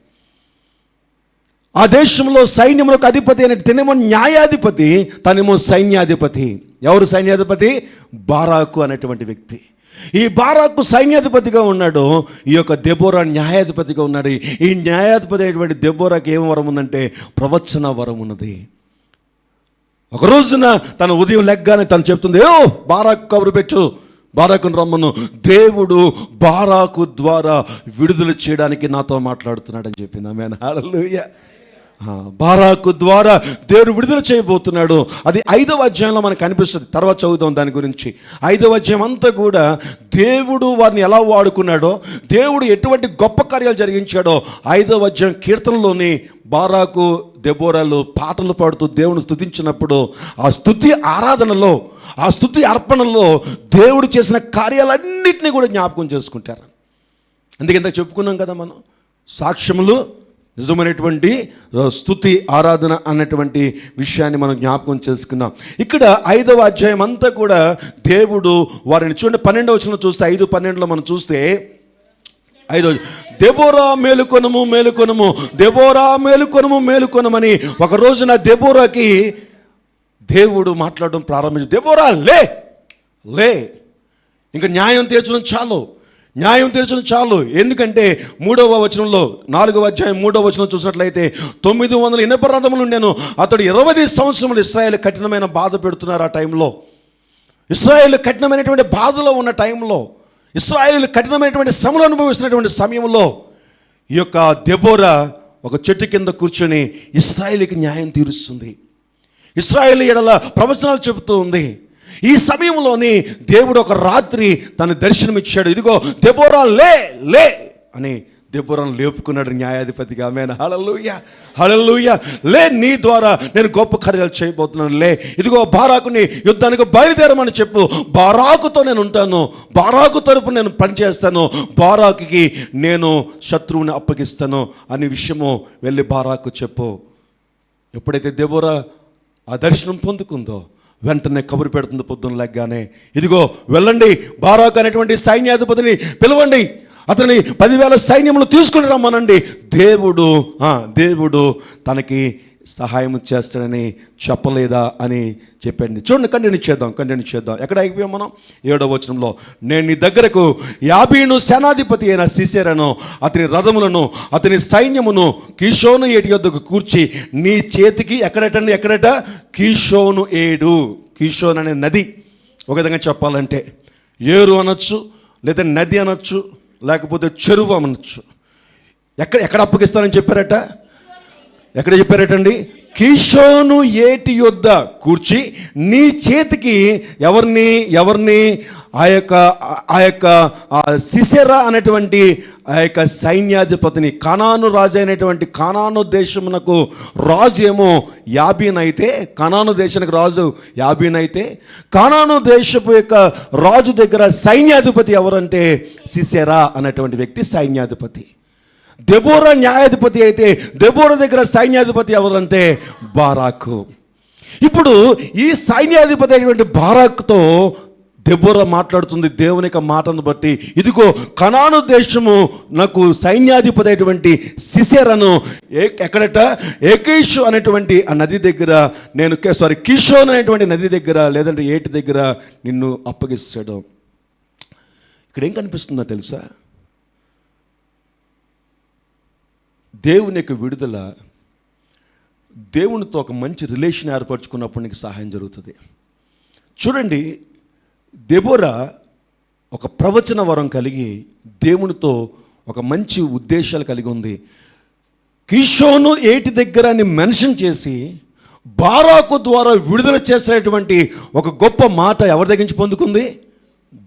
ఆ దేశంలో సైన్యములకు అధిపతి అయిన తినేమో న్యాయాధిపతి, తనేమో సైన్యాధిపతి. ఎవరు సైన్యాధిపతి? బారాకు అనేటువంటి వ్యక్తి. ఈ బారాకు సైన్యాధిపతిగా ఉన్నాడు. ఈ యొక్క దెబోరా న్యాయాధిపతిగా ఉన్నాడు. ఈ న్యాయాధిపతి అయినటువంటి దెబోరాకి ఏం వరం ఉందంటే ప్రవచన వరం ఉన్నది. ఒక రోజున తన ఉదయం లెగ్గానే తను చెప్తుంది, బారాకు కబురు పెట్టు, బారాకును రమ్మను, దేవుడు బారాకు ద్వారా విడుదల చేయడానికి నాతో మాట్లాడుతున్నాడని చెప్పింది. ఆమేన్, హల్లెలూయా. బారాకు ద్వారా దేవుడు విడుదల చేయబోతున్నాడు. అది 5వ అధ్యాయంలో మనకు కనిపిస్తుంది. తర్వాత చదువుదాం దాని గురించి. 5వ అధ్యాయం అంతా కూడా దేవుడు వారిని ఎలా వాడుకున్నాడో, దేవుడు ఎటువంటి గొప్ప కార్యాలు జరిగించాడో 5వ అధ్యాయం కీర్తనలోని బారాకు దెబోరాలు పాటలు పాడుతూ దేవుని స్తుతించినప్పుడు ఆ స్తుతి ఆరాధనలో, ఆ స్తుతి అర్పణలో దేవుడు చేసిన కార్యాలన్నింటినీ కూడా జ్ఞాపకం చేసుకుంటారు. అందుకే చెప్పుకున్నాం కదా మనం, సాక్ష్యములు నిజమైనటువంటి స్తుతి ఆరాధన అన్నటువంటి విషయాన్ని మనం జ్ఞాపకం చేసుకున్నాం. ఇక్కడ 5వ అధ్యాయం అంతా కూడా దేవుడు వారిని చూడండి, 12వ వచనం చూస్తే 5:12 మనం చూస్తే, 5 దెబోరా మేలుకొనుము మేలుకొనుము, దెబోరా మేలుకొనుము మేలుకొనుమని ఒక రోజున దెబోరాకి దేవుడు మాట్లాడడం ప్రారంభించి, దెబోరా లే లే, ఇంకా న్యాయం తీర్చడం చాలు. ఎందుకంటే 3వ వచనంలో 4వ అధ్యాయం 3వ వచనం చూసినట్లయితే 900 ఇనప రథములు ఉండెను. అతడు 20 సంవత్సరములు ఇశ్రాయేలు కఠినమైన బాధ పెడుతున్నారు. ఆ టైంలో ఇశ్రాయేలు కఠినమైనటువంటి బాధలో ఉన్న టైంలో, ఇశ్రాయేలు కఠినమైనటువంటి శ్రమలు అనుభవిస్తున్నటువంటి సమయంలో ఈ యొక్క దెబోరా ఒక చెట్టు కింద కూర్చొని ఇశ్రాయేలుకి న్యాయం తీరుస్తుంది. ఇశ్రాయేలు ఎడల ప్రవచనాలు చెబుతూ ఉంది. ఈ సమయంలోని దేవుడు ఒక రాత్రి తన దర్శనమిచ్చాడు. ఇదిగో దెబోరా లే లే అని దెబోరాను లేపుకున్నాడు న్యాయాధిపతిగా. ఆమేన్, హల్లెలూయా హల్లెలూయా. లే, నీ ద్వారా నేను గొప్ప కార్యాలు చేయబోతున్నాను. లే, ఇదిగో బారాకుని యుద్ధానికి బయలుదేరమని చెప్పు, బారాకుతో నేను ఉంటాను, బారాకు తరపు నేను పనిచేస్తాను, బారాకుకి నేను శత్రువుని అప్పగిస్తాను అనే విషయము వెళ్ళి బారాకు చెప్పు. ఎప్పుడైతే దెబోరా ఆ దర్శనం పొందుకుందో వెంటనే కబురు పెడుతుంది పొద్దున్న లెగ్గానే, ఇదిగో వెళ్ళండి, బారాకు అనేటువంటి సైన్యాధిపతిని పిలవండి, అతని 10,000 సైన్యములు తీసుకుని రమ్మనండి. దేవుడు తనకి సహాయం చేస్తాడని చెప్పలేదా అని చెప్పండి. చూడండి, కంటిన్యూ చేద్దాం. ఎక్కడ అయిపోయాం మనం? 7వ వచనంలో, నేను నీ దగ్గరకు యాబీను సేనాధిపతి అయిన సీసెరాను, అతని రథములను, అతని సైన్యమును కీషోను ఏటి యొద్దకు కూర్చి నీ చేతికి ఎక్కడట కీషోను ఏడు. కీషోన్ అనే నది, ఒక విధంగా చెప్పాలంటే ఏరు అనొచ్చు, లేదా నది అనొచ్చు, లేకపోతే చెరువు అనొచ్చు. ఎక్కడ అప్పగిస్తానని చెప్పారట? ఎక్కడ చెప్పారటండి? కీషోను ఏటి యొద్ద కూర్చి నీ చేతికి ఎవరిని ఆ యొక్క సిసెరా అనేటువంటి ఆ యొక్క సైన్యాధిపతిని, కనాను రాజు అయినటువంటి, కనాను దేశమునకు రాజు ఏమో యాబీనైతే, కనాను దేశానికి రాజు యాబీనైతే, కనాను దేశపు యొక్క రాజు దగ్గర సైన్యాధిపతి ఎవరంటే సిసెరా అనేటువంటి వ్యక్తి సైన్యాధిపతి. దెబోరా న్యాయాధిపతి అయితే దెబోరా దగ్గర సైన్యాధిపతి ఎవరంటే బారాకు. ఇప్పుడు ఈ సైన్యాధిపతి అయినటువంటి బారాకుతో దెబోరా మాట్లాడుతుంది దేవుని యొక్క మాటను బట్టి. ఇదిగో కనాను దేశము నాకు సైన్యాధిపతి అయినటువంటి సిసెరాను ఎక్కడట ఏకీషు అనేటువంటి ఆ నది దగ్గర కిషోన్ అనేటువంటి నది దగ్గర, లేదంటే ఏటి దగ్గర నిన్ను అప్పగిస్తాడు. ఇక్కడ ఏం కనిపిస్తుందో తెలుసా? దేవుని యొక్క విడుదల, దేవునితో ఒక మంచి రిలేషన్ ఏర్పరచుకున్నప్పుడు నీకు సహాయం జరుగుతుంది. చూడండి, దెబోరా ఒక ప్రవచన వరం కలిగి దేవునితో ఒక మంచి ఉద్దేశాలు కలిగి ఉంది. కీషోను ఏటి దగ్గర అని మెన్షన్ చేసి బారాకు ద్వారా విడుదల చేసినటువంటి ఒక గొప్ప మాట ఎవరి దగ్గర నుంచి పొందుకుంది?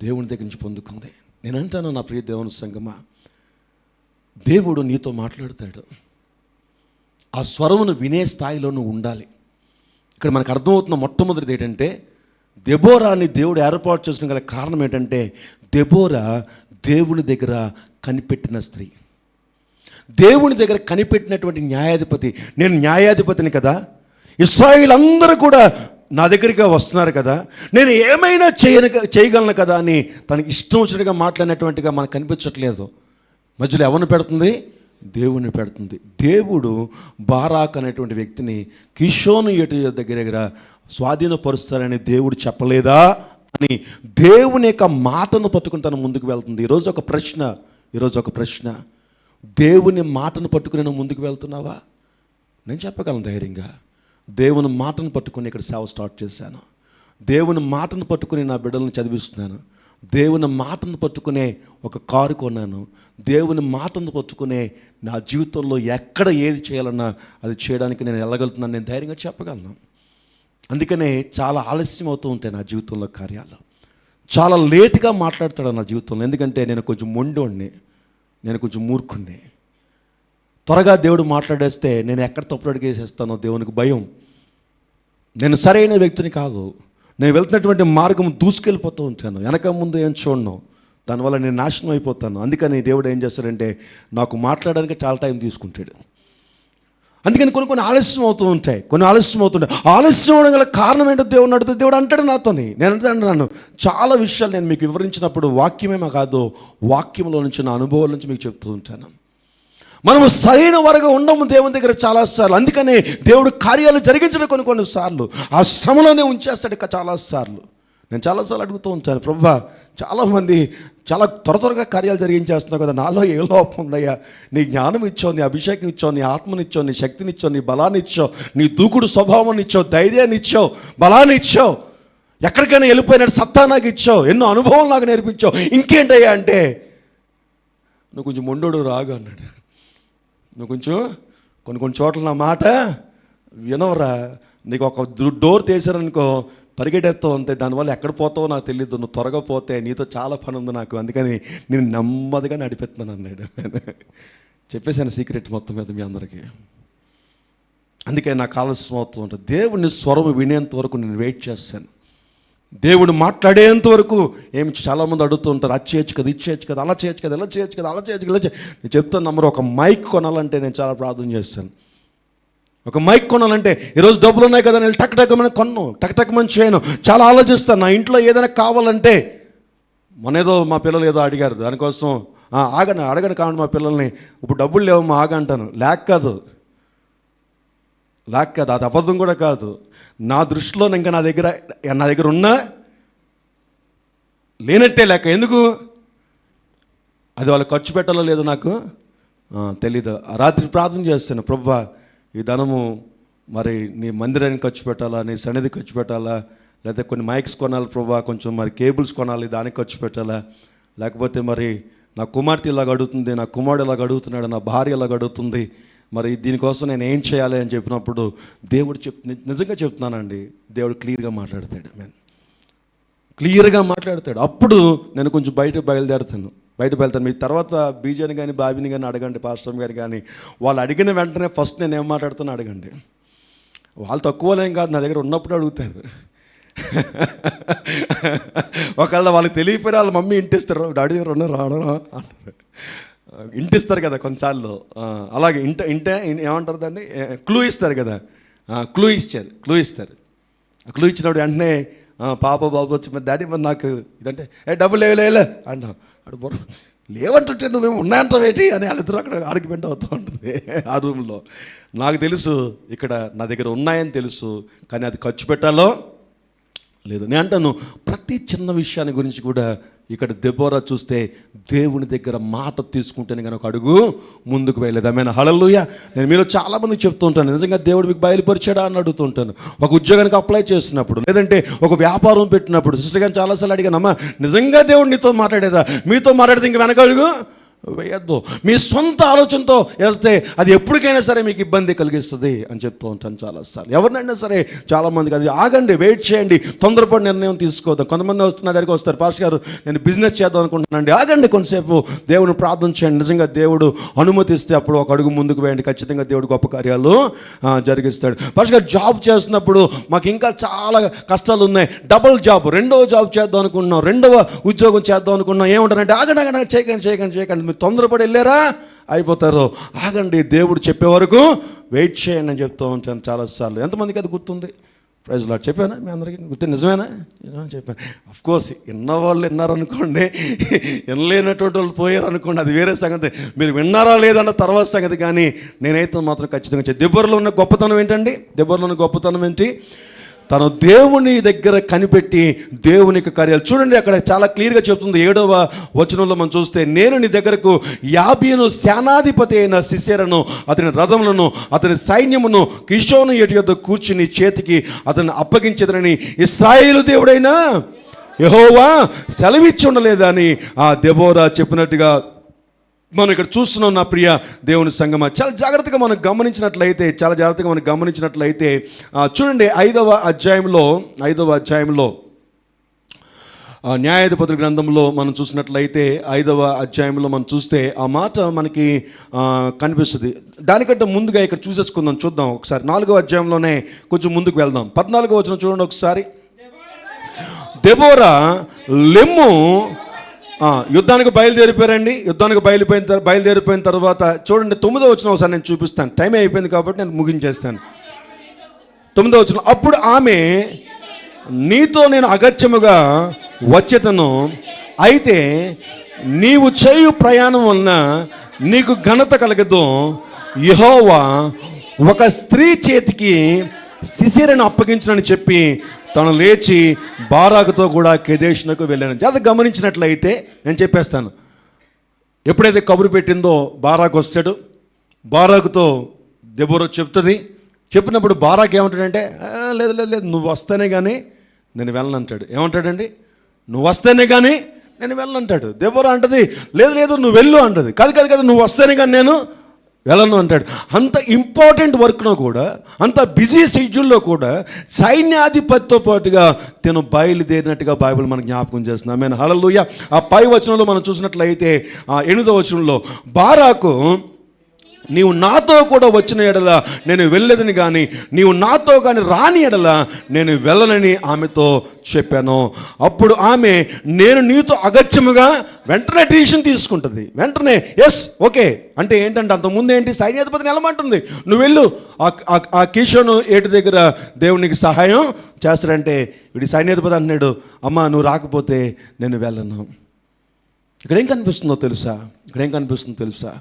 దేవుని దగ్గర నుంచి పొందుకుంది. నేను అంటాను, నా ప్రియ దేవుని సంగమా, దేవుడు నీతో మాట్లాడతాడు. ఆ స్వరమును వినే స్థాయిలో నువ్వు ఉండాలి. ఇక్కడ మనకు అర్థమవుతున్న మొట్టమొదటిది ఏంటంటే, దెబోరాని దేవుడు ఏర్పాటు చేసిన గల కారణం ఏంటంటే, దెబోరా దేవుని దగ్గర కనిపెట్టిన స్త్రీ, దేవుని దగ్గర కనిపెట్టినటువంటి న్యాయాధిపతి. నేను న్యాయాధిపతిని కదా, ఇశ్రాయేలు అందరూ కూడా నా దగ్గరికి వస్తున్నారు కదా, నేను ఏమైనా చేయగలను కదా అని తనకి ఇష్టం వచ్చినట్టుగా మాట్లాడినటువంటిగా మనకు కనిపించట్లేదు. మధ్యలో ఎవరిని పెడుతుంది? దేవుని పెడుతుంది. దేవుడు బారాక్ అనేటువంటి వ్యక్తిని కీషోను ఏటి దగ్గర స్వాధీనపరుస్తారని దేవుడు చెప్పలేదా అని దేవుని యొక్క మాటను పట్టుకుని తను ముందుకు వెళ్తుంది. ఈరోజు ఒక ప్రశ్న, దేవుని మాటను పట్టుకుని నువ్వు ముందుకు వెళ్తున్నావా? నేను చెప్పగలను ధైర్యంగా, దేవుని మాటను పట్టుకుని ఇక్కడ సేవ స్టార్ట్ చేశాను. దేవుని మాటను పట్టుకుని నా బిడ్డలను చదివిస్తున్నాను. దేవుని మాటను పట్టుకునే ఒక కారు కొన్నాను. దేవుని మాటను పట్టుకునే నా జీవితంలో ఎక్కడ ఏది చేయాలన్నా అది చేయడానికి నేను వెళ్ళగలుగుతున్నాను. నేను ధైర్యంగా చెప్పగలను. అందుకనే చాలా ఆలస్యం అవుతూ ఉంటాయి నా జీవితంలో కార్యాలు. చాలా లేటుగా మాట్లాడతాడు నా జీవితంలో. ఎందుకంటే నేను కొంచెం మొండోడిని, నేను కొంచెం మూర్ఖుడిని. త్వరగా దేవుడు మాట్లాడేస్తే నేను ఎక్కడ తప్పుడు అడిగేసేస్తానో దేవునికి భయం. నేను సరైన వ్యక్తిని కాదు. నేను వెళ్తున్నటువంటి మార్గం దూసుకెళ్ళిపోతూ ఉంటాను, వెనక ముందు ఏం చూడను. దానివల్ల నేను నాశనం అయిపోతాను. అందుకని దేవుడు ఏం చేస్తాడంటే నాకు మాట్లాడడానికి చాలా టైం తీసుకుంటాడు. అందుకని కొన్ని ఆలస్యం అవుతూ ఉంటాయి, ఆలస్యం అవడం గల కారణం ఏంటో దేవుడు అడుగుతుంది. దేవుడు అంటాడు నాతోని. నేను అంటున్నాను, చాలా విషయాలు నేను మీకు వివరించినప్పుడు వాక్యమేమో కాదు, వాక్యంలో నుంచి నా అనుభవాల నుంచి మీకు చెప్తూ ఉంటాను. మనము సరైన వరగా ఉండము దేవుని దగ్గర చాలాసార్లు. అందుకనే దేవుడు కార్యాలు జరిగించడం కొన్నిసార్లు ఆ శ్రమలోనే ఉంచేస్తాడు చాలాసార్లు. నేను చాలాసార్లు అడుగుతూ ఉంటాను, ప్రభువా, చాలామంది చాలా త్వరగా కార్యాలు జరిగించేస్తున్నావు కదా, నాలో ఏ లోపం ఉందయ్యా? నీ జ్ఞానం ఇచ్చావు, నీ అభిషేకం ఇచ్చావు, నీ ఆత్మనిచ్చావు, నీ శక్తిని ఇచ్చావు, నీ బలాన్ని ఇచ్చావు, నీ దూకుడు స్వభావాన్ని ఇచ్చావు, ధైర్యాన్ని ఇచ్చావు, బలాన్ని ఇచ్చావు, ఎక్కడికైనా వెళ్ళిపోయినట్టు సత్తా నాకు ఇచ్చావు, ఎన్నో అనుభవం నాకు నేర్పించావు, ఇంకేంటయ్యా అంటే నువ్వు కొంచెం మొండోడు రాగా అన్నాడు. నువ్వు కొంచెం కొన్ని చోట్ల నా మాట వినవరా, నీకు ఒక డోర్ తీసారనుకో పరిగెట్టేస్తావు అంతే, దానివల్ల ఎక్కడ పోతావో నాకు తెలియదు, నువ్వు త్వరగా పోతే నీతో చాలా పని ఉంది నాకు, అందుకని నేను నెమ్మదిగా నడిపిస్తున్నాను అన్నాడు. చెప్పేశాను సీక్రెట్ మొత్తం మీద మీ అందరికీ. అందుకే నాకు ఆలస్యం అవుతూ ఉంటుంది. దేవుని స్వరం వినేంత వరకు నేను వెయిట్ చేస్తాను. దేవుడు మాట్లాడేంత వరకు ఏమి చాలామంది అడుగుతూ ఉంటారు, అది చేయొచ్చు కదా, ఇది చేయొచ్చు కదా, అలా చేయొచ్చు కదా, ఇలా చేయొచ్చు కదా, అలా చేయొచ్చు కదా. నేను చెప్తాను నమ్మరు, ఒక మైక్ కొనాలంటే నేను చాలా ప్రార్థన చేస్తాను. ఒక మైక్ కొనాలంటే ఈరోజు డబ్బులు ఉన్నాయి కదా, నేను టక్టకమని కొన్ను, టక్టకమని చేయను, చాలా ఆలోచిస్తాను. నా ఇంట్లో ఏదైనా కావాలంటే మొన్నేదో మా పిల్లలు ఏదో అడిగారు, దానికోసం అడగను కావండి మా పిల్లల్ని, ఇప్పుడు డబ్బులు లేవు మా ఆగంటాను, లేక కాదు, లేక కాదు, అది అబద్ధం కూడా కాదు. నా దృష్టిలో ఇంకా నా దగ్గర ఉన్నా లేనట్టే లెక్క. ఎందుకు? అది వాళ్ళు ఖర్చు పెట్టాలో లేదో నాకు తెలీదు. ఆ రాత్రి ప్రార్థన చేస్తాను, ప్రభువా ఈ ధనము మరి నీ మందిరానికి ఖర్చు పెట్టాలా, నీ సన్నిధి ఖర్చు పెట్టాలా, లేకపోతే కొన్ని మైక్స్ కొనాలి ప్రభువా, కొంచెం మరి కేబుల్స్ కొనాలి, దానికి ఖర్చు పెట్టాలా, లేకపోతే మరి నా కుమార్తె ఇలాగ అడుగుతుంది, నా కుమారుడు ఇలాగ అడుగుతున్నాడు, నా భార్య ఇలాగ అడుగుతుంది, మరి దీనికోసం నేను ఏం చేయాలి అని చెప్పినప్పుడు దేవుడు నిజంగా చెప్తున్నానండి, దేవుడు క్లియర్గా మాట్లాడతాడు. క్లియర్గా మాట్లాడతాడు. అప్పుడు నేను కొంచెం బయట బయలుదేరుతాను. మీ తర్వాత బీజాని కానీ బాబీని కానీ అడగండి, పాస్టర్ గారు కానీ, వాళ్ళు అడిగిన వెంటనే ఫస్ట్ నేను ఏం మాట్లాడుతానో అడగండి. వాళ్ళు తక్కువలేం కాదు, నా దగ్గర ఉన్నప్పుడు అడుగుతారు. ఒకవేళ వాళ్ళకి తెలియపోయిన వాళ్ళ మమ్మీ ఇంటిస్తారు, డాడీ దగ్గర ఉన్నారు అంటారు, ఇంటిస్తారు కదా కొన్నిసార్లు. అలాగే ఏమంటారు దాన్ని, క్లూ ఇస్తారు కదా, క్లూ ఇస్తారు. క్లూ ఇచ్చినప్పుడు వెంటనే పాప బాబు వచ్చి మరి డాడీ మరి నాకు ఇదంటే డబ్బులు లేవలే అంటాం. అడు బొర్ర లేవంటుంటే నువ్వేమో ఉన్నాయంటావేంటి అని వాళ్ళిద్దరూ అక్కడ ఆర్గ్యుమెంట్ అవుతూ ఉంటుంది ఆ రూమ్లో. నాకు తెలుసు ఇక్కడ నా దగ్గర ఉన్నాయని తెలుసు, కానీ అది ఖర్చు పెట్టాలో లేదు. నేను అంటాను, ప్రతి చిన్న విషయాన్ని గురించి కూడా ఇక్కడ దెబోరా చూస్తే దేవుని దగ్గర మాట తీసుకుంటేనే కనుక ఒక అడుగు ముందుకు వెళ్ళలేదు. ఆమె హల్లెలూయా. నేను మీలో చాలామంది చెప్తూ ఉంటాను, నిజంగా దేవుడు మీకు బయలుపరిచాడా అని అడుగుతూ ఉంటాను. ఒక ఉద్యోగానికి అప్లై చేస్తున్నప్పుడు, లేదంటే ఒక వ్యాపారం పెట్టినప్పుడు సిస్టర్ గారిని చాలాసార్లు అడిగాను, అమ్మా నిజంగా దేవుడు నీతో మాట్లాడారా? మీతో మాట్లాడితే ఇంక వెనక అడుగు వేయద్దు. మీ సొంత ఆలోచనతో వెళ్తే అది ఎప్పటికైనా సరే మీకు ఇబ్బంది కలిగిస్తుంది అని చెప్తూ ఉంటాను చాలాసార్లు. ఎవరినైనా సరే చాలామందికి అది ఆగండి, వెయిట్ చేయండి, తొందరపడి నిర్ణయం తీసుకోవద్దాం. కొంతమంది నా దగ్గరికి వస్తారు, పాస్టర్ గారు నేను బిజినెస్ చేద్దాం అనుకుంటున్నానండి. ఆగండి, కొంతసేపు దేవుని ప్రార్థన చేయండి, నిజంగా దేవుడు అనుమతిస్తే అప్పుడు ఒక అడుగు ముందుకు వేయండి, ఖచ్చితంగా దేవుడు గొప్ప కార్యాలు జరిగిస్తాడు. పాస్టర్ గారు జాబ్ చేస్తున్నప్పుడు మాకు ఇంకా చాలా కష్టాలు ఉన్నాయి, డబుల్ జాబ్, రెండవ జాబ్ చేద్దాం అనుకుంటున్నాం, రెండవ ఉద్యోగం చేద్దాం అనుకున్నాం. ఏమంటారంటే ఆగండి, చేయకండి, మీరు తొందరపడి వెళ్ళారా అయిపోతారు. ఆగండి, దేవుడు చెప్పే వరకు వెయిట్ చేయండి అని చెప్తూ ఉంటాను చాలాసార్లు. ఎంతమందికి అది గుర్తుంది? Praise lord. చెప్పానా మీ అందరికీ గుర్తు? నిజమేనా చెప్పాను. అఫ్కోర్స్ విన్నవాళ్ళు విన్నారనుకోండి, వినలేనటువంటి వాళ్ళు పోయారు అనుకోండి, అది వేరే సంగతి. మీరు విన్నారా లేదన్న తర్వాత సంగతి. కానీ నేనైతే మాత్రం ఖచ్చితంగా దెబ్బరలో ఉన్న గొప్పతనం ఏంటండి? దెబ్బరలో ఉన్న గొప్పతనం ఏంటి? తను దేవుని దగ్గర కనిపెట్టి దేవునికి కార్యాలు. చూడండి, అక్కడ చాలా క్లియర్గా చెప్తుంది 7వ వచనంలో మనం చూస్తే, నేను నీ దగ్గరకు యాబీను సేనాధిపతి అయిన సిసెరను, అతని రథములను, అతని సైన్యమును కిషోను ఎటు యొద్ద కూర్చుని చేతికి అతన్ని అప్పగించేదనని ఇశ్రాయేలు దేవుడైన యెహోవా సెలవిచ్చి ఉండలేదా అని ఆ దెబోరా చెప్పినట్టుగా మనం ఇక్కడ చూస్తున్నాం. నా ప్రియ దేవుని సంగమా, చాలా జాగ్రత్తగా మనం గమనించినట్లయితే చూడండి 5వ అధ్యాయంలో న్యాయాధిపతుల గ్రంథంలో మనం చూసినట్లయితే 5వ అధ్యాయంలో మనం చూస్తే ఆ మాట మనకి కనిపిస్తుంది. దానికంటే ముందుగా ఇక్కడ చూద్దాం ఒకసారి. 4వ అధ్యాయంలోనే కొంచెం ముందుకు వెళ్దాం. 14వ వచనం చూడండి ఒకసారి. దెబోరా లెమ్ము యుద్ధానికి బయలుదేరిపోయారండి. యుద్ధానికి బయలుదేరిపోయిన తర్వాత చూడండి 9వ వచనం ఒకసారి నేను చూపిస్తాను. టైం అయిపోయింది కాబట్టి నేను ముగించేస్తాను. 9వ వచనం, అప్పుడు ఆమె నీతో నేను అగత్యముగా వచ్చేతను, అయితే నీవు చేయు ప్రయాణం వలన నీకు ఘనత కలగదు. యెహోవా ఒక స్త్రీ చేతికి సిసెరను అప్పగించునని చెప్పి తను లేచి బారాకుతో కూడా కెదేషునకు వెళ్ళాను. జాగ్రత్తగా గమనించినట్లయితే నేను చెప్పేస్తాను. ఎప్పుడైతే కబురు పెట్టిందో బారాకు వస్తాడు. బారాకుతో దెబోరా చెప్తుంది. చెప్పినప్పుడు బారాకు ఏమంటాడంటే, లేదు నువ్వు వస్తేనే కానీ నేను వెళ్ళను అంటాడు. ఏమంటాడండి? నువ్వు వస్తేనే కానీ నేను వెళ్ళను అంటాడు. దెబోరా అంటది, లేదు నువ్వు వెళ్ళు అంటది. కాదు నువ్వు వస్తేనే కానీ నేను వెళ్ళను అంటాడు. అంత ఇంపార్టెంట్ వర్క్లో కూడా, అంత బిజీ షెడ్యూల్లో కూడా సైన్యాధిపతితో పాటుగా తను బయలుదేరినట్టుగా బైబిల్ మనకు జ్ఞాపకం చేస్తుంది. ఆమేన్, హల్లెలూయా. ఆ పై వచనంలో మనం చూసినట్లయితే 8వ వచనంలో, బారాకు నీవు నాతో కూడా వచ్చిన ఎడల నేను వెళ్ళలేదని కానీ, నీవు నాతో కానీ రాని ఎడల నేను వెళ్ళనని ఆమెతో చెప్పాను. అప్పుడు ఆమె నేను నీతో అగత్యముగా వెంటనే డిసిషన్ తీసుకుంటుంది. వెంటనే ఎస్ ఓకే అంటే ఏంటంటే, అంతకుముందు ఏంటి, సైన్యాధిపతిని వెళ్ళమంటుంది, నువ్వు వెళ్ళు ఆ కిషోను ఏటి దగ్గర దేవునికి సహాయం చేస్తాడంటే, వీడి సైన్యాధిపతి అంటున్నాడు, అమ్మ నువ్వు రాకపోతే నేను వెళ్ళను. ఇక్కడేం కనిపిస్తుందో తెలుసా?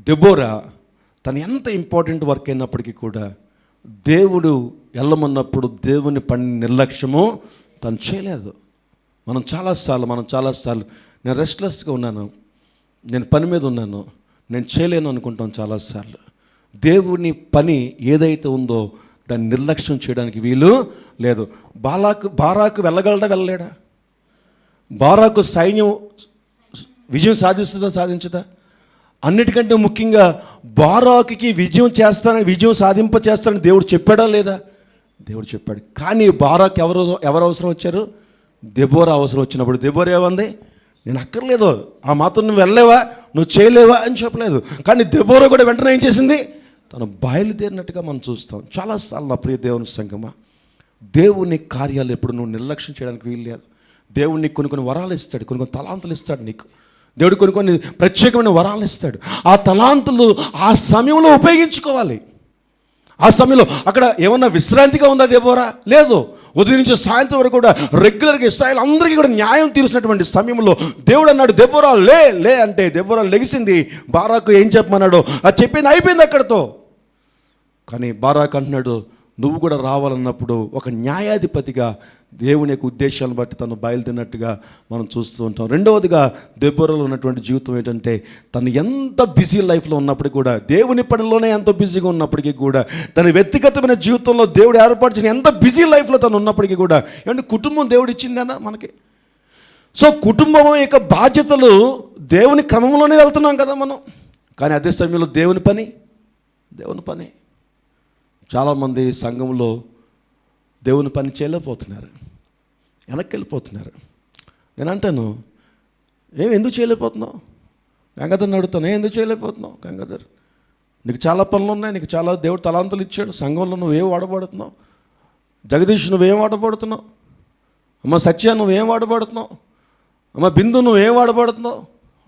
దెబోరా తను ఎంత ఇంపార్టెంట్ వర్క్ అయినప్పటికీ కూడా దేవుడు వెళ్ళమన్నప్పుడు దేవుని పని నిర్లక్ష్యము తను చేయలేదు. మనం చాలాసార్లు నేను రెస్ట్లెస్గా ఉన్నాను, నేను పని మీద ఉన్నాను, నేను చేయలేను అనుకుంటాం చాలాసార్లు. దేవుని పని ఏదైతే ఉందో దాన్ని నిర్లక్ష్యం చేయడానికి వీలు లేదు. బారాకు వెళ్ళలేడా? బారాకు సైన్యం విజయం సాధించదా? అన్నిటికంటే ముఖ్యంగా బారాకుకి విజయం సాధింపచేస్తానని దేవుడు చెప్పాడా లేదా? దేవుడు చెప్పాడు. కానీ బారాకు ఎవరు అవసరం వచ్చారు? దెబోరా అవసరం వచ్చినప్పుడు దెబోరా ఏమంది? నేను అక్కర్లేదు, ఆ మాత్రం నువ్వు వెళ్ళలేవా, నువ్వు చేయలేవా అని చెప్పలేదు. కానీ దెబోరా కూడా వెంటనే ఏం చేసింది? తను బయలుదేరినట్టుగా మనం చూస్తాం. చాలాసార్లు నా ప్రియ దేవుని సంగమా, దేవుని కార్యాలు ఎప్పుడు నువ్వు నిర్లక్ష్యం చేయడానికి వీలు లేదు. దేవుడు నీకు కొన్ని వరాలు ఇస్తాడు, కొన్ని తలాంతులు ఇస్తాడు. నీకు దేవుడు కొన్ని ప్రత్యేకమైన వరాలు ఇస్తాడు. ఆ తలాంతులు ఆ సమయంలో ఉపయోగించుకోవాలి. ఆ సమయంలో అక్కడ ఏమన్నా విశ్రాంతిగా ఉందా దెబోరా? లేదు. ఉదయం నుంచి సాయంత్రం వరకు కూడా రెగ్యులర్గా ఇశ్రాయేలు అందరికీ కూడా న్యాయం తీర్చినటువంటి సమయంలో దేవుడు అన్నాడు, దెబోరా లే అంటే దెబోరా లెగిసింది. బారాకు ఏం చెప్పమన్నాడు అది చెప్పింది, అయిపోయింది అక్కడితో. కానీ బారాకు అంటున్నాడు, నువ్వు కూడా రావాలన్నప్పుడు ఒక న్యాయాధిపతిగా దేవుని యొక్క ఉద్దేశాలను బట్టి తను బయలుదేరినట్టుగా మనం చూస్తూ ఉంటాం. రెండవదిగా దెబోరాలో ఉన్నటువంటి జీవితం ఏంటంటే, తను ఎంత బిజీ లైఫ్లో ఉన్నప్పటికీ కూడా, దేవుని పనిలోనే ఎంతో బిజీగా ఉన్నప్పటికీ కూడా, తన వ్యక్తిగతమైన జీవితంలో దేవుడు ఏర్పాటు చేసిన ఎంత బిజీ లైఫ్లో తను ఉన్నప్పటికీ కూడా, ఏమంటే కుటుంబం దేవుడు ఇచ్చిందన్నా మనకి. సో కుటుంబం యొక్క బాధ్యతలు దేవుని క్రమంలోనే వెళ్తున్నాం కదా మనం. కానీ అదే సమయంలో దేవుని పని చాలామంది సంఘంలో దేవుని పని చేయలేకపోతున్నారు, వెనక్కి వెళ్ళిపోతున్నారు. నేను అంటాను, ఎందుకు చేయలేకపోతున్నావు? గంగాధర్ని అడుగుతాను, ఎందుకు చేయలేకపోతున్నావు? గంగాధర్, నీకు చాలా పనులు ఉన్నాయి, నీకు చాలా దేవుడు తలాంతులు ఇచ్చాడు, సంఘంలో నువ్వేం వాడబడుతున్నావు? జగదీష్ నువ్వేం వాడబడుతున్నావు? అమ్మ సత్య నువ్వేం వాడబడుతున్నావు? అమ్మ బిందు నువ్వేం వాడబడుతున్నావు?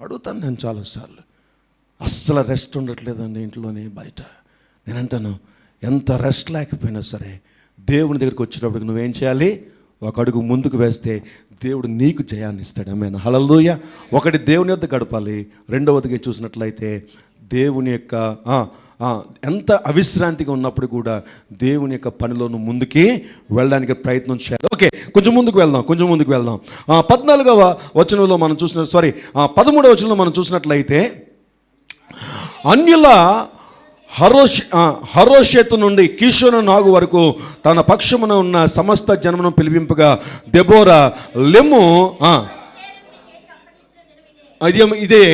అడుగుతాను నేను చాలాసార్లు. అస్సలు రెస్ట్ ఉండట్లేదండి ఇంట్లోనే బయట. నేను అంటాను, ఎంత రెస్ట్ లేకపోయినా సరే దేవుని దగ్గరికి వచ్చినప్పుడు నువ్వేం చేయాలి? ఒక అడుగు ముందుకు వేస్తే దేవుడు నీకు జయాన్ని ఇస్తాడు. ఆమేన్, హల్లెలూయా. ఒకటి దేవుని యొద్ద గడపాలి. రెండవదిగా చూసినట్లయితే దేవుని యొక్క ఎంత అవిశ్రాంతిగా ఉన్నప్పుడు కూడా దేవుని యొక్క పనిలో నువ్వు ముందుకి వెళ్ళడానికి ప్రయత్నం చేయాలి. ఓకే, కొంచెం ముందుకు వెళ్దాం. 14వ వచనంలో మనం 13వ వచనంలో మనం చూసినట్లయితే, అన్యుల హరోషెతు నుండి కీషోను నాగు వరకు తన పక్షమున ఉన్న సమస్త జనమును పిలిపింపగా, దెబోరా లెమ్ము, ఇదే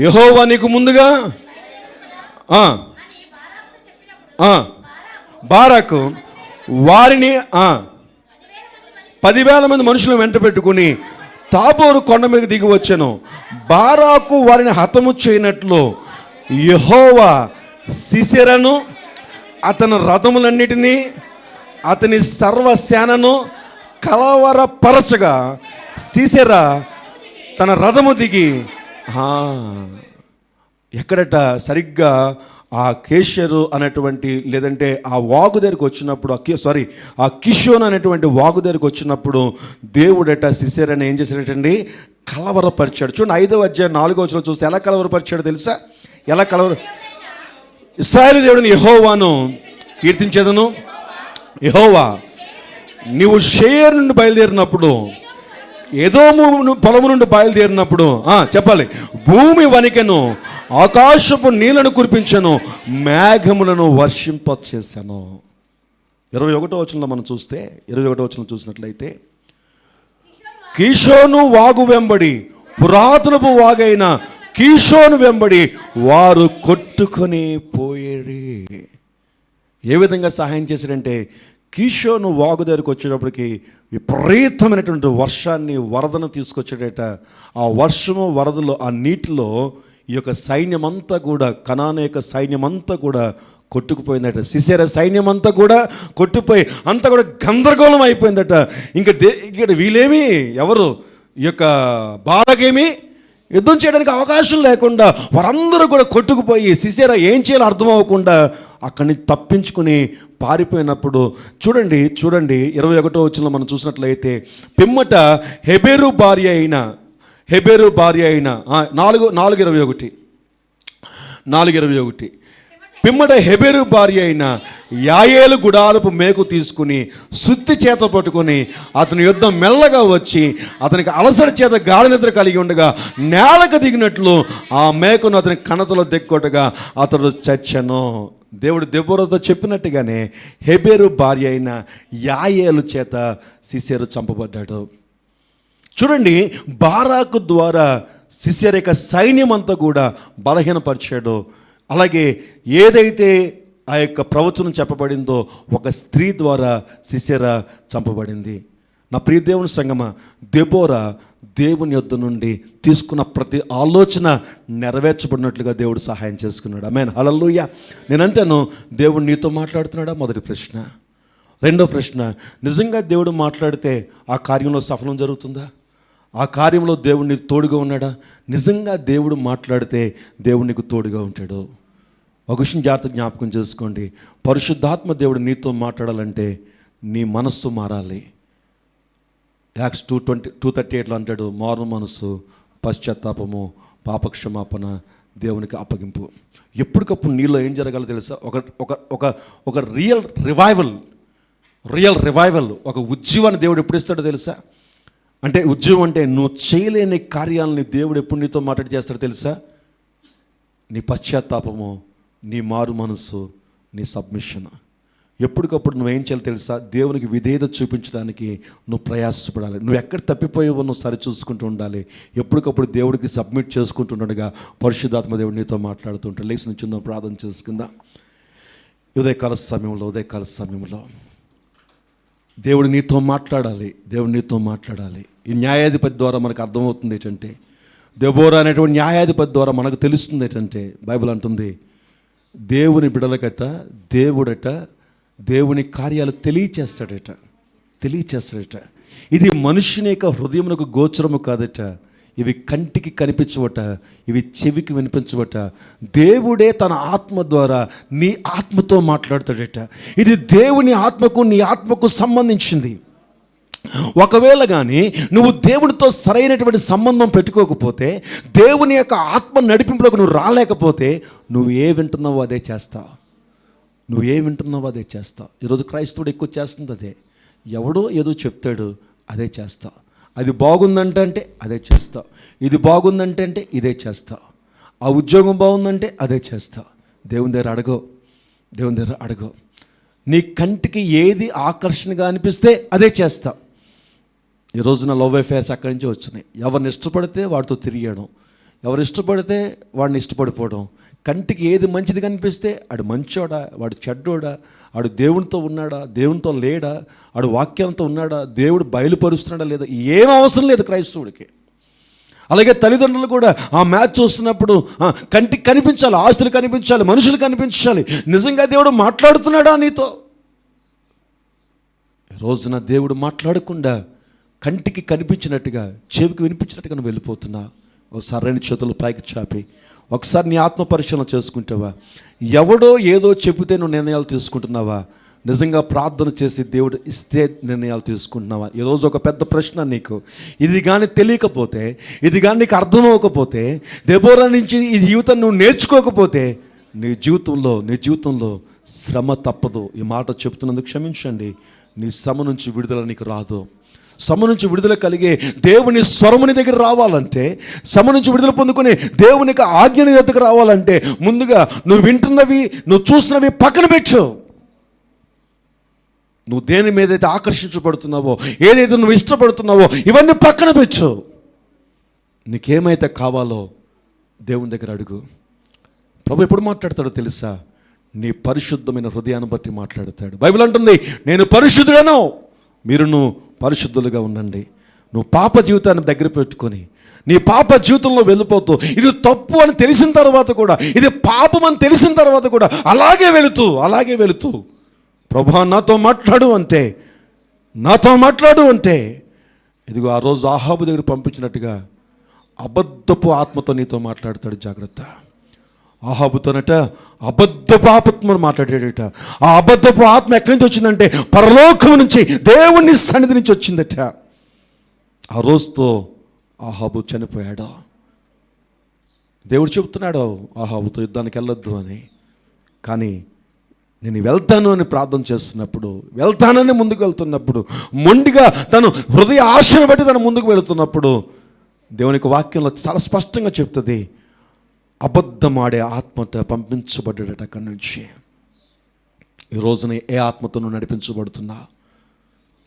యెహోవా నీకు ముందుగా బారాకు వారిని 10,000 మంది మనుషులను వెంట పెట్టుకుని తాబోరు కొండ మీద దిగి వచ్చెను. బారాకు వారిని హతము చేయనట్లు యెహోవా సిసెరను, అతని రథములన్నిటినీ, అతని సర్వసేనను కలవరపరచగా సిసెరా తన రథము దిగి ఎక్కడట సరిగ్గా ఆ కేషరు అనేటువంటి, లేదంటే ఆ వాగు దగ్గరికి వచ్చినప్పుడు, ఆ కిషోన్ అనేటువంటి వాగు దగ్గరికి వచ్చినప్పుడు దేవుడట సిసెరాని ఏం చేశాడటండి? కలవరపరిచాడు. చూడండి 5వ అధ్యాయం 4వ వచనం చూస్తే ఎలా కలవరపరిచాడో తెలుసా? ఇశ్రాయేలు దేవుడిని యెహోవాను కీర్తించేదను. యెహోవా నీవు షేర్ నుండి బయలుదేరినప్పుడు, ఎదోము పొలము నుండి బయలుదేరినప్పుడు చెప్పాలి, భూమి వణికెను, ఆకాశపు నీళ్లను కురిపించను, మేఘములను వర్షింపచేశాను. 21వ వచనంలో మనం చూస్తే, 21వ వచనం చూసినట్లయితే, కీషోను వాగు వెంబడి, పురాతనపు వాగైన కీషోను వెంబడి వారు కొట్టుకొని పోయేది. ఏ విధంగా సహాయం చేశాడంటే, కీషోను వాగు దగ్గరికి వచ్చేటప్పటికి విపరీతమైనటువంటి వర్షాన్ని, వరదను తీసుకొచ్చాడట. ఆ వర్షము, వరదలో, ఆ నీటిలో ఈ యొక్క సైన్యమంతా కూడా, కనాను యొక్క సైన్యమంతా కూడా కొట్టుకుపోయిందట. సిసెరా సైన్యం అంతా కూడా కొట్టుకుపోయి అంతా కూడా గందరగోళం అయిపోయిందట. ఇక్కడ వీళ్ళేమి, ఎవరు ఈ యొక్క బారాకేమి యుద్ధం చేయడానికి అవకాశం లేకుండా వారందరూ కూడా కొట్టుకుపోయి సిసెరా ఏం చేయాలో అర్థం అవ్వకుండా అక్కడి నుంచి తప్పించుకుని పారిపోయినప్పుడు చూడండి 21వ వచనంలో మనం చూసినట్లయితే, పిమ్మట హెబెరు భార్య అయిన 4:21 4:21. పిమ్మట హెబెరు భార్య అయిన యాయేలు గుడారపు మేకు తీసుకుని సుత్తి చేత పట్టుకొని అతని యుద్ధం మెల్లగా వచ్చి అతనికి అలసడి చేత గాఢ నిద్ర కలిగి ఉండగా నేలకు దిగినట్లు ఆ మేకను అతని కణతలో దిక్కొట్టగా అతడు చచ్చెను. దేవుడు దెబోరాతో చెప్పినట్టుగానే హెబెరు భార్య అయిన యాయేలు చేత సిసెరు చంపబడ్డాడు. చూడండి, బారాకు ద్వారా సిసెరు యొక్క సైన్యం అంతా కూడా బలహీనపరిచాడు. అలాగే ఏదైతే ఆ యొక్క ప్రవచనం చెప్పబడిందో ఒక స్త్రీ ద్వారా సిసెరా చంపబడింది. నా ప్రియ దేవుని సంగమా, దెబోరా దేవుని యొద్ద నుండి తీసుకున్న ప్రతి ఆలోచన నెరవేర్చబడినట్లుగా దేవుడు సహాయం చేసుకున్నాడు. ఆమేన్, హల్లెలూయా. నేనంటాను, దేవుడు నీతో మాట్లాడుతున్నాడా? మొదటి ప్రశ్న. రెండో ప్రశ్న, నిజంగా దేవుడు మాట్లాడితే ఆ కార్యంలో సఫలం జరుగుతుందా? ఆ కార్యంలో దేవుడు నీకు తోడుగా ఉన్నాడా? నిజంగా దేవుడు మాట్లాడితే దేవుడు నీకు తోడుగా ఉంటాడు. ఒక విషయం జాగ్రత్త జ్ఞాపకం చేసుకోండి, పరిశుద్ధాత్మ దేవుడు నీతో మాట్లాడాలంటే నీ మనస్సు మారాలి. యాక్ట్స్ 2:38 అంటాడు, మారు మనస్సు, పశ్చాత్తాపము, పాపక్షమాపణ, దేవునికి అప్పగింపు. ఎప్పటికప్పుడు నీలో ఏం జరగాలో తెలుసా? ఒక రియల్ రివైవల్, ఒక ఉజ్జీవాన్ని దేవుడు ఎప్పుడు ఇస్తాడో తెలుసా? అంటే ఉద్యోగం అంటే నువ్వు చేయలేని కార్యాలని దేవుడు ఎప్పుడు నీతో మాట్లాడి చేస్తాడో తెలుసా? నీ పశ్చాత్తాపము, నీ మారు మనసు, నీ సబ్మిషన్. ఎప్పటికప్పుడు నువ్వేం చేయాలి తెలుసా? దేవునికి విధేయత చూపించడానికి నువ్వు ప్రయాసపడాలి. నువ్వు ఎక్కడ తప్పిపోయావో నువ్వు సరి చూసుకుంటూ ఉండాలి. ఎప్పటికప్పుడు దేవుడికి సబ్మిట్ చేసుకుంటుండగా పరిశుద్ధాత్మ దేవుడు నీతో మాట్లాడుతుంటాడు. లేచి నుంచి ప్రార్థన చేసుకుందా. ఉదయకాల సమయంలో దేవుడు నీతో మాట్లాడాలి. ఈ న్యాయాధిపతి ద్వారా మనకు అర్థమవుతుంది ఏంటంటే, దెబోరా అనేటువంటి న్యాయాధిపతి ద్వారా మనకు తెలుస్తుంది ఏంటంటే, బైబిల్ అంటుంది, దేవుని బిడలకట దేవుడట దేవుని కార్యాలు తెలియచేస్తాడట. ఇది మనుషుని యొక్క హృదయమునకు గోచరము కాదట, ఇవి కంటికి కనిపించవట, ఇవి చెవికి వినిపించవట. దేవుడే తన ఆత్మ ద్వారా నీ ఆత్మతో మాట్లాడతాడట. ఇది దేవుని ఆత్మకు, నీ ఆత్మకు సంబంధించింది. ఒకవేళ కానీ నువ్వు దేవునితో సరైనటువంటి సంబంధం పెట్టుకోకపోతే, దేవుని యొక్క ఆత్మ నడిపింపులోకి నువ్వు రాలేకపోతే, నువ్వు ఏ వింటున్నావో అదే చేస్తావు. ఈరోజు క్రైస్తవుడు ఎక్కువ చేస్తుంది అదే. ఎవడో ఏదో చెప్తాడు, అదే చేస్తావు. అది బాగుందంటే అదే చేస్తావు. ఇది బాగుందంటే ఇదే చేస్తావు. ఆ ఉద్యోగం బాగుందంటే అదే చేస్తావు. దేవుని దగ్గర అడగో. నీ కంటికి ఏది ఆకర్షణగా అనిపిస్తే అదే చేస్తావు. ఈ రోజున లవ్ అఫైర్స్ అక్కడి నుంచి వచ్చినాయి. ఎవరిని ఇష్టపడితే వాడితో తిరిగేయడం, ఎవరు ఇష్టపడితే వాడిని ఇష్టపడిపోవడం. కంటికి ఏది మంచిది కనిపిస్తే ఆడు మంచోడా, వాడు చెడ్డోడా, ఆడు దేవునితో ఉన్నాడా, దేవునితో లేడా, ఆడు వాక్యంతో ఉన్నాడా, దేవుడు బయలుపరుస్తున్నాడా లేదా, ఏం అవసరం లేదు క్రైస్తవుడికి. అలాగే తల్లిదండ్రులు కూడా ఆ మ్యాచ్ చూస్తున్నప్పుడు కంటికి కనిపించాలి, ఆస్తులు కనిపించాలి, మనుషులు కనిపించాలి. నిజంగా దేవుడు మాట్లాడుతున్నాడా నీతో? రోజున దేవుడు మాట్లాడకుండా కంటికి కనిపించినట్టుగా, చెవికి వినిపించినట్టుగా నువ్వు వెళ్ళిపోతున్నా. ఒకసారి రెండు చేతులు పైకి చాపి ఒకసారి నీ ఆత్మ పరిశీలన చేసుకుంటావా? ఎవడో ఏదో చెబితే నువ్వు నిర్ణయాలు తీసుకుంటున్నావా? నిజంగా ప్రార్థన చేసి దేవుడు ఇస్తే నిర్ణయాలు తీసుకుంటున్నావా? ఈరోజు ఒక పెద్ద ప్రశ్న నీకు. ఇది కానీ తెలియకపోతే, ఇది కానీ నీకు అర్థమవకపోతే, దెబోరా నుంచి ఈ జీవితం నువ్వు నేర్చుకోకపోతే, నీ జీవితంలో శ్రమ తప్పదు. ఈ మాట చెప్తున్నందుకు క్షమించండి. నీ శ్రమ నుంచి విడుదల నీకు రాదు. శ్రమ నుంచి విడుదల కలిగే దేవుని స్వరముని దగ్గర రావాలంటే, శ్రమ నుంచి విడుదల పొందుకుని దేవుని ఆజ్ఞని దగ్గరకు రావాలంటే, ముందుగా నువ్వు వింటున్నవి, నువ్వు చూసినవి పక్కన పెట్టు. నువ్వు దేని మీద అయితే ఆకర్షించబడుతున్నావో, ఏదైతే నువ్వు ఇష్టపడుతున్నావో, ఇవన్నీ పక్కన పెట్టు. నీకేమైతే కావాలో దేవుని దగ్గర అడుగు. ప్రభు ఎప్పుడు మాట్లాడతాడో తెలుసా? నీ పరిశుద్ధమైన హృదయాన్ని బట్టి మాట్లాడతాడు. బైబిల్ అంటుంది, నేను పరిశుద్ధుడను, మీరును పరిశుద్ధులుగా ఉండండి. నువ్వు పాప జీవితాన్ని దగ్గర పెట్టుకొని నీ పాప జీవితంలో వెళ్ళిపోతూ, ఇది తప్పు అని తెలిసిన తర్వాత కూడా, ఇది పాపం అని తెలిసిన తర్వాత కూడా అలాగే వెళుతూ ప్రభువా నాతో మాట్లాడు అంటే ఇదిగో ఆ రోజు ఆహాబు దగ్గర పంపించినట్టుగా అబద్ధపు ఆత్మతో నీతో మాట్లాడతాడు. జాగ్రత్త. ఆహాబుతోనట అబద్ధపు ఆత్మను మాట్లాడాడట. ఆ అబద్ధపు ఆత్మ ఎక్కడి నుంచి వచ్చిందంటే పరలోకం నుంచి, దేవుని సన్నిధి నుంచి వచ్చిందట. ఆ రోజుతో ఆహాబు చనిపోయాడు. దేవుడు చెబుతున్నాడు ఆహాబుతో యుద్ధానికి వెళ్ళొద్దు అని. కానీ నేను వెళ్తాను అని ప్రార్థన చేస్తున్నప్పుడు, వెళ్తానని ముందుకు వెళ్తున్నప్పుడు, మొండిగా తను హృదయ ఆశను బట్టి తను ముందుకు వెళుతున్నప్పుడు దేవునికి వాక్యంలో చాలా స్పష్టంగా చెప్తుంది, అబద్ధమాడే ఆత్మతో పంపించబడ్డాడట అక్కడి నుంచి. ఈ రోజున ఏ ఆత్మతో నువ్వు నడిపించబడుతున్నా?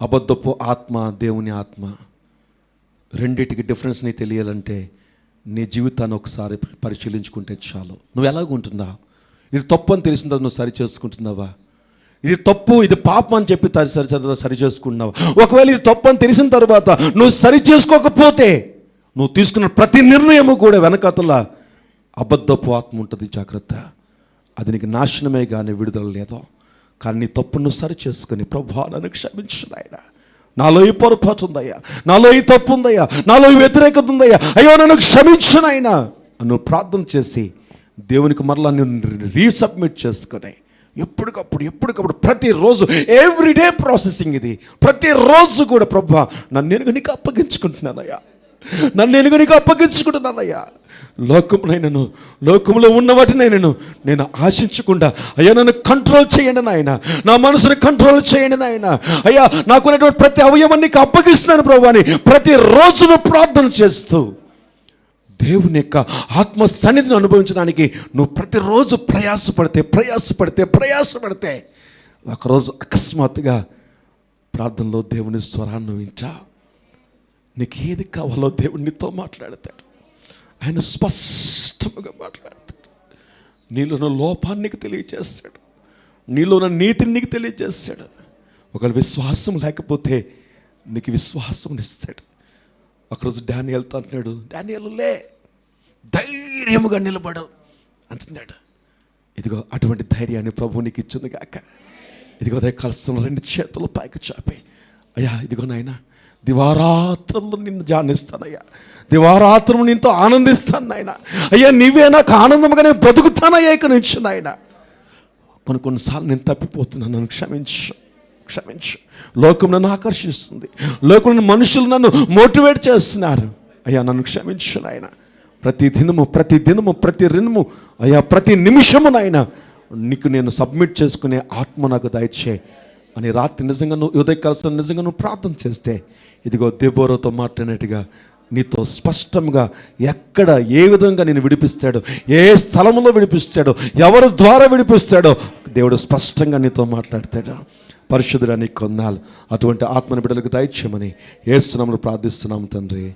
అబద్ధపు ఆత్మ, దేవుని ఆత్మ, రెండిటికి డిఫరెన్స్ నీకు తెలియాలంటే నీ జీవితాన్ని ఒకసారి పరిశీలించుకుంటే చాలు. నువ్వు ఎలాగుంటున్నా? ఇది తప్పు అని తెలిసిన తర్వాత నువ్వు సరి చేసుకుంటున్నావా? ఇది తప్పు, ఇది పాపం అని చెప్పి సరి చేసుకుంటున్నావా? ఒకవేళ ఇది తప్పు అని తెలిసిన తర్వాత నువ్వు సరి చేసుకోకపోతే నువ్వు తీసుకున్న ప్రతి నిర్ణయము కూడా వెనకతల అబద్ధపు ఆత్మ ఉంటుంది. జాగ్రత్త, అది నీకు నాశనమే కానీ విడుదల లేదో. కానీ నీ తప్పు నువ్వు సరి చేసుకుని, ప్రభువా నన్ను క్షమించు నాయనా, నాలో ఈ పొరపాటు ఉందయ్యా, నాలో ఈ తప్పు ఉందయ్యా, నాలో ఈ వ్యతిరేకత ఉందయ్యా, అయ్యో నన్ను క్షమించు నాయనా నువ్వు ప్రార్థన చేసి దేవునికి మరలా నేను రీసబ్మిట్ చేసుకుని ఎప్పటికప్పుడు ప్రతిరోజు ఎవ్రీడే ప్రాసెసింగ్ ఇది. ప్రతిరోజు కూడా ప్రభువా నన్ను నేను నీకు అప్పగించుకుంటున్నానయ్యా, లోకంలో ఉన్న వాటిని నేను ఆశించకుండా అయ్యా నన్ను కంట్రోల్ చేయండి నాయన, నా మనసుని కంట్రోల్ చేయండి నాయన, అయ్యా నాకున్నటువంటి ప్రతి అవయవాన్ని నీకు అప్పగిస్తున్నాను ప్రభు అని ప్రతిరోజును ప్రార్థన చేస్తూ దేవుని యొక్క ఆత్మ సన్నిధిని అనుభవించడానికి నువ్వు ప్రతిరోజు ప్రయాసపడితే ఒకరోజు అకస్మాత్తుగా ప్రార్థనలో దేవుని స్వరాన్ని వింటా. నీకు ఏది కావాలో దేవుడు నీతో మాట్లాడతాడు. ఆయన స్పష్టంగా మాట్లాడతాడు. నీలోని లోపాన్ని నీకు తెలియజేస్తాడు, నీలోని నీతిని నీకు తెలియజేస్తాడు. ఒకవేళ విశ్వాసం లేకపోతే నీకు విశ్వాసం ఇస్తాడు. ఒకరోజు డానియేలుతో అంటున్నాడు, డానియేలు లే, ధైర్యముగా నిలబడు అంటున్నాడు. ఇదిగో అటువంటి ధైర్యాన్ని ప్రభువు నీకు ఇచ్చింది కాక. ఇదిగో అదే కలసంలో 2 చేతులు పైకి చాపి, అయ్యా ఇదిగో నాయన దివారాత్రంలో నిన్ను ధ్యానిస్తానయ్యా, దివారాత్రం నీతో ఆనందిస్తాను నాయన, అయ్యా నీవే నాకు ఆనందంగా నేను బ్రతుకుతానయ్యా ఇక నుంచి నాయన. కొన్నిసార్లు నేను తప్పిపోతున్నాను, నన్ను క్షమించు. లోకం నన్ను ఆకర్షిస్తుంది, లోకంలో మనుషులు నన్ను మోటివేట్ చేస్తున్నారు, అయ్యా నన్ను క్షమించు నాయన. ప్రతి దినము అయ్యా ప్రతి నిమిషము నాయన నీకు నేను సబ్మిట్ చేసుకునే ఆత్మ నాకు దయచేయి అని రాత్రి నిజంగా నువ్వు ఉదయకాల నిజంగా నువ్వు ప్రార్థన చేస్తే ఇదిగో దెబోరాతో మాట్లాడినట్టుగా నీతో స్పష్టంగా ఎక్కడ ఏ విధంగా నేను విడిపిస్తాడో, ఏ స్థలంలో విడిపిస్తాడో, ఎవరి ద్వారా విడిపిస్తాడో దేవుడు స్పష్టంగా నీతో మాట్లాడతాడు. పరిశుద్ధుడా నీకు కొందాలు. అటువంటి ఆత్మని బిడ్డలకు దయచేయమని యేసు నామములో ప్రార్థిస్తున్నాము తండ్రి.